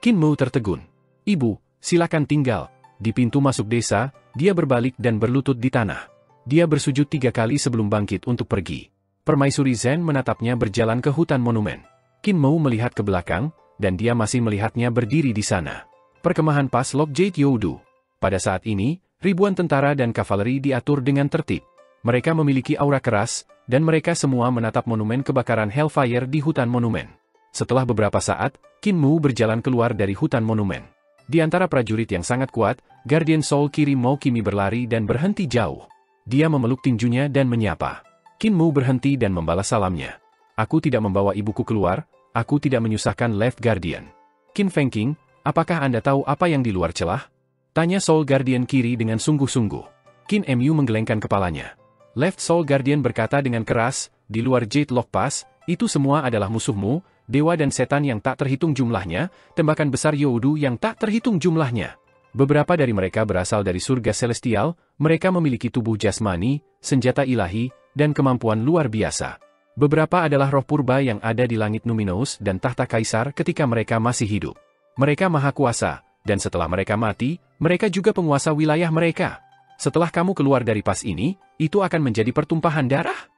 Qin Mu tertegun. "Ibu, silakan tinggal." Di pintu masuk desa, dia berbalik dan berlutut di tanah. Dia bersujud 3 kali sebelum bangkit untuk pergi. Permaisuri Zhen menatapnya berjalan ke hutan monumen. Qin Mu melihat ke belakang, dan dia masih melihatnya berdiri di sana. Perkemahan Pas Lok Jade Youdu. Pada saat ini, ribuan tentara dan kavaleri diatur dengan tertib. Mereka memiliki aura keras, dan mereka semua menatap monumen kebakaran Hellfire di hutan monumen. Setelah beberapa saat, Qin Mu berjalan keluar dari hutan monumen. Di antara prajurit yang sangat kuat, Guardian Soul Kiri Mo Kimi berlari dan berhenti jauh. Dia memeluk tinjunya dan menyapa. Qin Mu berhenti dan membalas salamnya. "Aku tidak membawa ibuku keluar, aku tidak menyusahkan Left Guardian." "Qin Feng Qing, apakah Anda tahu apa yang di luar celah?" tanya Soul Guardian kiri dengan sungguh-sungguh. Qin Mu menggelengkan kepalanya. Left Soul Guardian berkata dengan keras, "Di luar Jade Lock Pass, itu semua adalah musuhmu, dewa dan setan yang tak terhitung jumlahnya, tembakan besar Youdu yang tak terhitung jumlahnya. Beberapa dari mereka berasal dari surga celestial, mereka memiliki tubuh jasmani, senjata ilahi, dan kemampuan luar biasa. Beberapa adalah roh purba yang ada di langit Numinous dan tahta kaisar ketika mereka masih hidup. Mereka maha kuasa, dan setelah mereka mati, mereka juga penguasa wilayah mereka. Setelah kamu keluar dari pas ini, itu akan menjadi pertumpahan darah."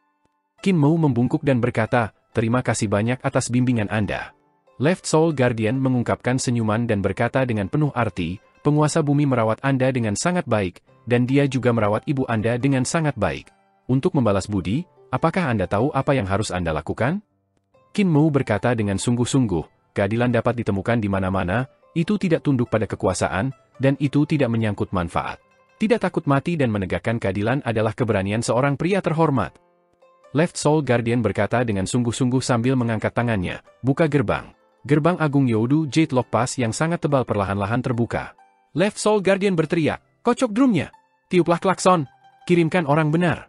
Qin Mu membungkuk dan berkata, "Terima kasih banyak atas bimbingan Anda." Left Soul Guardian mengungkapkan senyuman dan berkata dengan penuh arti, "Penguasa bumi merawat Anda dengan sangat baik, dan dia juga merawat ibu Anda dengan sangat baik. Untuk membalas budi, apakah Anda tahu apa yang harus Anda lakukan?" Qin Mu berkata dengan sungguh-sungguh, "Keadilan dapat ditemukan di mana-mana, itu tidak tunduk pada kekuasaan, dan itu tidak menyangkut manfaat. Tidak takut mati dan menegakkan keadilan adalah keberanian seorang pria terhormat." Left Soul Guardian berkata dengan sungguh-sungguh sambil mengangkat tangannya, "Buka gerbang." Gerbang Agung Youdu Jade Lock Pass yang sangat tebal perlahan-lahan terbuka. Left Soul Guardian berteriak, "Kocok drumnya! Tiuplah klakson! Kirimkan orang benar!"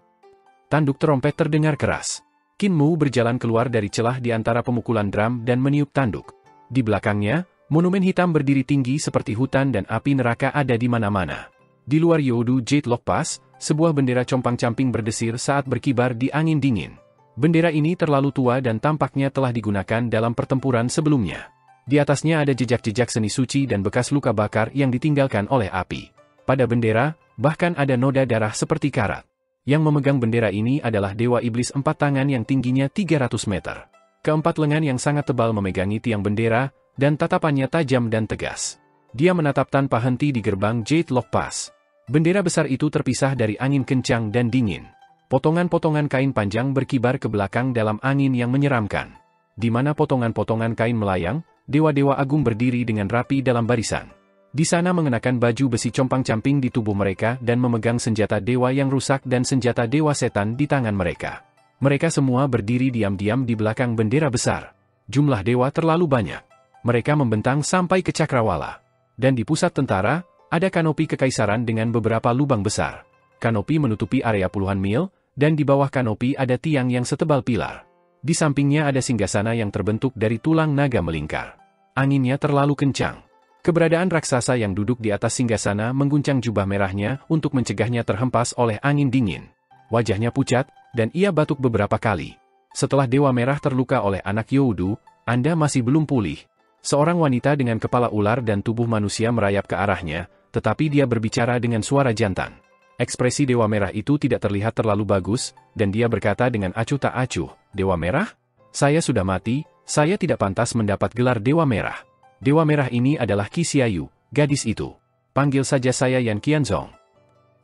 Tanduk terompet terdengar keras. Qin Mu berjalan keluar dari celah di antara pemukulan drum dan meniup tanduk. Di belakangnya, monumen hitam berdiri tinggi seperti hutan dan api neraka ada di mana-mana. Di luar Youdu Jade Lock Pass, Sebuah bendera compang-camping berdesir saat berkibar di angin dingin. Bendera ini terlalu tua dan tampaknya telah digunakan dalam pertempuran sebelumnya. Di atasnya ada jejak-jejak seni suci dan bekas luka bakar yang ditinggalkan oleh api. Pada bendera, bahkan ada noda darah seperti karat. Yang memegang bendera ini adalah Dewa Iblis 4 tangan yang tingginya 300 meter. Keempat lengan yang sangat tebal memegangi tiang bendera, dan tatapannya tajam dan tegas. Dia menatap tanpa henti di gerbang Jade Lock Pass. Bendera besar itu terpisah dari angin kencang dan dingin. Potongan-potongan kain panjang berkibar ke belakang dalam angin yang menyeramkan. Di mana potongan-potongan kain melayang, dewa-dewa agung berdiri dengan rapi dalam barisan. Di sana mengenakan baju besi compang-camping di tubuh mereka dan memegang senjata dewa yang rusak dan senjata dewa setan di tangan mereka. Mereka semua berdiri diam-diam di belakang bendera besar. Jumlah dewa terlalu banyak. Mereka membentang sampai ke cakrawala. Dan di pusat tentara, ada kanopi kekaisaran dengan beberapa lubang besar. Kanopi menutupi area puluhan mil, dan di bawah kanopi ada tiang yang setebal pilar. Di sampingnya ada singgasana yang terbentuk dari tulang naga melingkar. Anginnya terlalu kencang. Keberadaan raksasa yang duduk di atas singgasana mengguncang jubah merahnya untuk mencegahnya terhempas oleh angin dingin. Wajahnya pucat, dan ia batuk beberapa kali. Setelah Dewa Merah terluka oleh anak Youdu, Anda masih belum pulih. Seorang wanita dengan kepala ular dan tubuh manusia merayap ke arahnya, tetapi dia berbicara dengan suara jantan. Ekspresi Dewa Merah itu tidak terlihat terlalu bagus, dan dia berkata dengan acuh tak acuh, "Dewa Merah? Saya sudah mati, saya tidak pantas mendapat gelar Dewa Merah. Dewa Merah ini adalah Qi Xiaoyu, gadis itu. Panggil saja saya Yan Qianzong."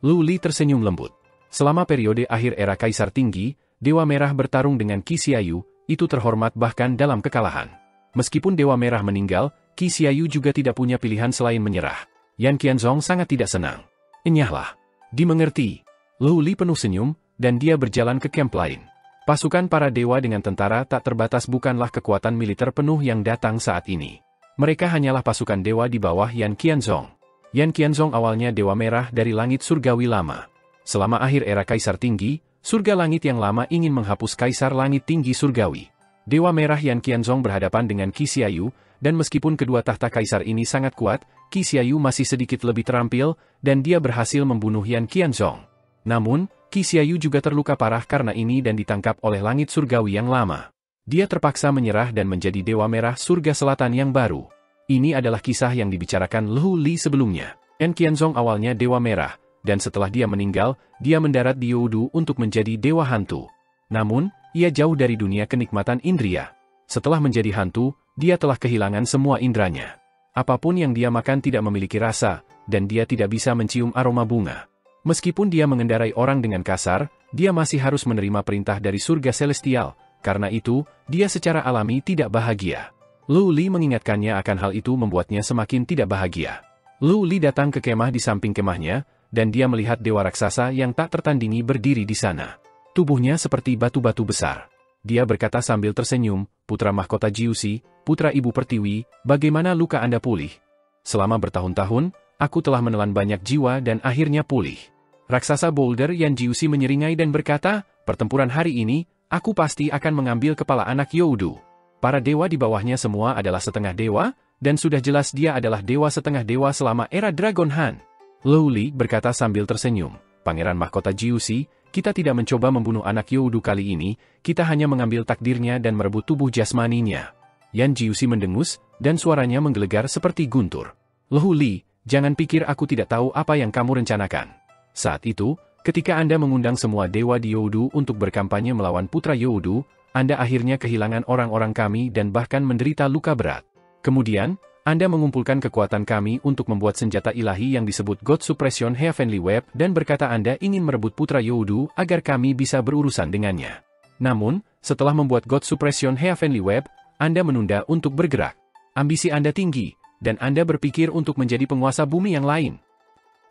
Lu Li tersenyum lembut. Selama periode akhir era Kaisar Tinggi, Dewa Merah bertarung dengan Qi Xiaoyu, itu terhormat bahkan dalam kekalahan. Meskipun Dewa Merah meninggal, Qi Xiaoyu juga tidak punya pilihan selain menyerah. Yan Qianzong sangat tidak senang. "Enyahlah." "Dimengerti." Lu Li penuh senyum, dan dia berjalan ke camp lain. Pasukan para dewa dengan tentara tak terbatas bukanlah kekuatan militer penuh yang datang saat ini. Mereka hanyalah pasukan dewa di bawah Yan Qianzong. Yan Qianzong awalnya Dewa Merah dari langit surgawi lama. Selama akhir era Kaisar Tinggi, surga langit yang lama ingin menghapus Kaisar Langit Tinggi surgawi. Dewa Merah Yan Qianzong berhadapan dengan Qi Xiaoyu, dan meskipun kedua tahta kaisar ini sangat kuat, Qi Xiaoyu masih sedikit lebih terampil, dan dia berhasil membunuh Yan Qianzong. Namun, Qi Xiaoyu juga terluka parah karena ini dan ditangkap oleh langit surgawi yang lama. Dia terpaksa menyerah dan menjadi Dewa Merah Surga Selatan yang baru. Ini adalah kisah yang dibicarakan Lu Li sebelumnya. Yan Qianzong awalnya Dewa Merah, dan setelah dia meninggal, dia mendarat di Youdu untuk menjadi Dewa Hantu. Namun, ia jauh dari dunia kenikmatan indria. Setelah menjadi hantu, dia telah kehilangan semua indranya. Apapun yang dia makan tidak memiliki rasa, dan dia tidak bisa mencium aroma bunga. Meskipun dia mengendarai orang dengan kasar, dia masih harus menerima perintah dari surga celestial, karena itu, dia secara alami tidak bahagia. Lu Li mengingatkannya akan hal itu membuatnya semakin tidak bahagia. Lu Li datang ke kemah di samping kemahnya, dan dia melihat dewa raksasa yang tak tertandingi berdiri di sana. Tubuhnya seperti batu-batu besar. Dia berkata sambil tersenyum, "Putra mahkota Jiusi, putra ibu pertiwi, bagaimana luka Anda pulih?" "Selama bertahun-tahun, aku telah menelan banyak jiwa dan akhirnya pulih." Raksasa Boulder Yan Jiusi menyeringai dan berkata, "Pertempuran hari ini, aku pasti akan mengambil kepala anak Youdu. Para dewa di bawahnya semua adalah setengah dewa, dan sudah jelas dia adalah dewa setengah dewa selama era Dragon Han." Lu Li berkata sambil tersenyum, "Pangeran mahkota Jiusi, kita tidak mencoba membunuh anak Youdu kali ini, kita hanya mengambil takdirnya dan merebut tubuh jasmaninya." Yan Jiusi mendengus, dan suaranya menggelegar seperti guntur. "Lu Li, jangan pikir aku tidak tahu apa yang kamu rencanakan. Saat itu, ketika Anda mengundang semua dewa di Youdu untuk berkampanye melawan putra Youdu, Anda akhirnya kehilangan orang-orang kami dan bahkan menderita luka berat. Kemudian, Anda mengumpulkan kekuatan kami untuk membuat senjata ilahi yang disebut God Suppression Heavenly Web dan berkata Anda ingin merebut putra Youdu agar kami bisa berurusan dengannya. Namun, setelah membuat God Suppression Heavenly Web, Anda menunda untuk bergerak. Ambisi Anda tinggi, dan Anda berpikir untuk menjadi penguasa bumi yang lain."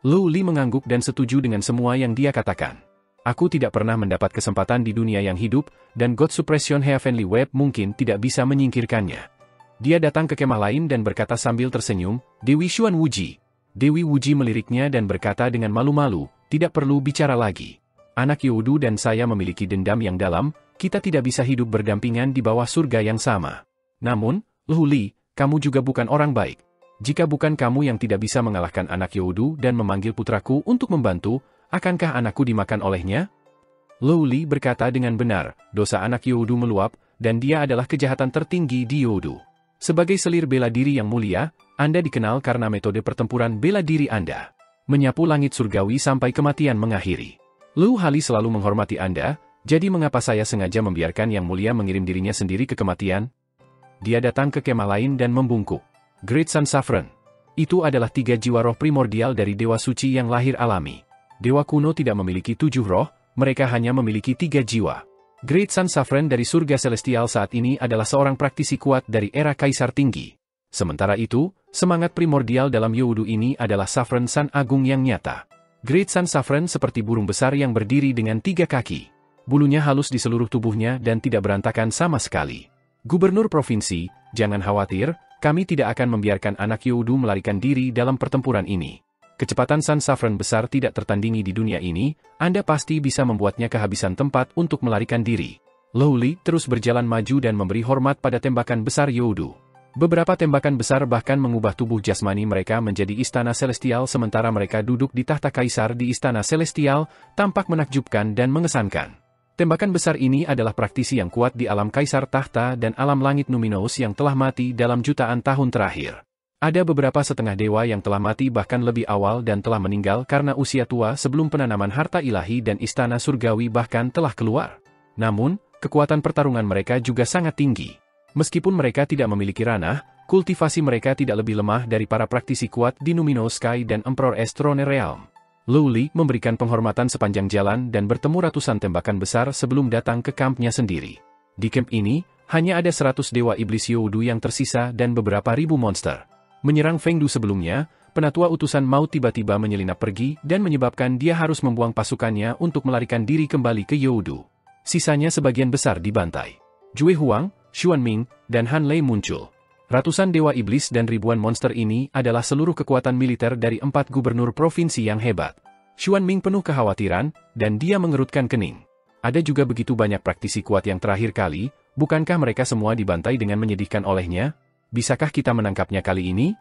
Lu Li mengangguk dan setuju dengan semua yang dia katakan. "Aku tidak pernah mendapat kesempatan di dunia yang hidup, dan God Suppression Heavenly Web mungkin tidak bisa menyingkirkannya." Dia datang ke kemah lain dan berkata sambil tersenyum, "Dewi Xuan Wuji." Dewi Wuji meliriknya dan berkata dengan malu-malu, "Tidak perlu bicara lagi. Anak Youdu dan saya memiliki dendam yang dalam, kita tidak bisa hidup berdampingan di bawah surga yang sama. Namun, Lu Li, kamu juga bukan orang baik. Jika bukan kamu yang tidak bisa mengalahkan anak Youdu dan memanggil putraku untuk membantu, Akankah anakku dimakan olehnya? Lou Li berkata dengan benar, dosa anak Youdu meluap, dan dia adalah kejahatan tertinggi di Youdu. Sebagai selir bela diri yang mulia, Anda dikenal karena metode pertempuran bela diri Anda. Menyapu langit surgawi sampai kematian mengakhiri. Lu Hali selalu menghormati Anda, jadi mengapa saya sengaja membiarkan yang mulia mengirim dirinya sendiri ke kematian? Dia datang ke kemah lain dan membungkuk. Great Sun Saffron. Itu adalah 3 jiwa roh primordial dari Dewa Suci yang lahir alami. Dewa kuno tidak memiliki 7 roh, mereka hanya memiliki 3 jiwa. Great Sun Saffron dari surga celestial saat ini adalah seorang praktisi kuat dari era Kaisar Tinggi. Sementara itu, semangat primordial dalam Youdu ini adalah Saffron Sun Agung yang nyata. Great Sun Saffron seperti burung besar yang berdiri dengan 3 kaki. Bulunya halus di seluruh tubuhnya dan tidak berantakan sama sekali. Gubernur Provinsi, jangan khawatir, kami tidak akan membiarkan anak Youdu melarikan diri dalam pertempuran ini. Kecepatan Sun Saffron besar tidak tertandingi di dunia ini, Anda pasti bisa membuatnya kehabisan tempat untuk melarikan diri. Lou Li terus berjalan maju dan memberi hormat pada tembakan besar Youdu. Beberapa tembakan besar bahkan mengubah tubuh jasmani mereka menjadi istana celestial sementara mereka duduk di tahta kaisar di istana celestial, tampak menakjubkan dan mengesankan. Tembakan besar ini adalah praktisi yang kuat di alam kaisar tahta dan alam langit Numinos yang telah mati dalam jutaan tahun terakhir. Ada beberapa setengah dewa yang telah mati bahkan lebih awal dan telah meninggal karena usia tua sebelum penanaman harta ilahi dan istana surgawi bahkan telah keluar. Namun, kekuatan pertarungan mereka juga sangat tinggi. Meskipun mereka tidak memiliki ranah, kultivasi mereka tidak lebih lemah dari para praktisi kuat di Numinos Sky dan Emperor Estrone Realm. Lou Li memberikan penghormatan sepanjang jalan dan bertemu ratusan tembakan besar sebelum datang ke kampnya sendiri. Di camp ini, hanya ada 100 dewa iblis Youdu yang tersisa dan beberapa ribu monster. Menyerang Fengdu sebelumnya, penatua utusan maut tiba-tiba menyelinap pergi dan menyebabkan dia harus membuang pasukannya untuk melarikan diri kembali ke Youdu. Sisanya sebagian besar dibantai. Jue Huang, Xuan Ming, dan Han Lei muncul. Ratusan dewa iblis dan ribuan monster ini adalah seluruh kekuatan militer dari 4 gubernur provinsi yang hebat. Xuan Ming penuh kekhawatiran, dan dia mengerutkan kening. Ada juga begitu banyak praktisi kuat yang terakhir kali, bukankah mereka semua dibantai dengan menyedihkan olehnya? Bisakah kita menangkapnya kali ini?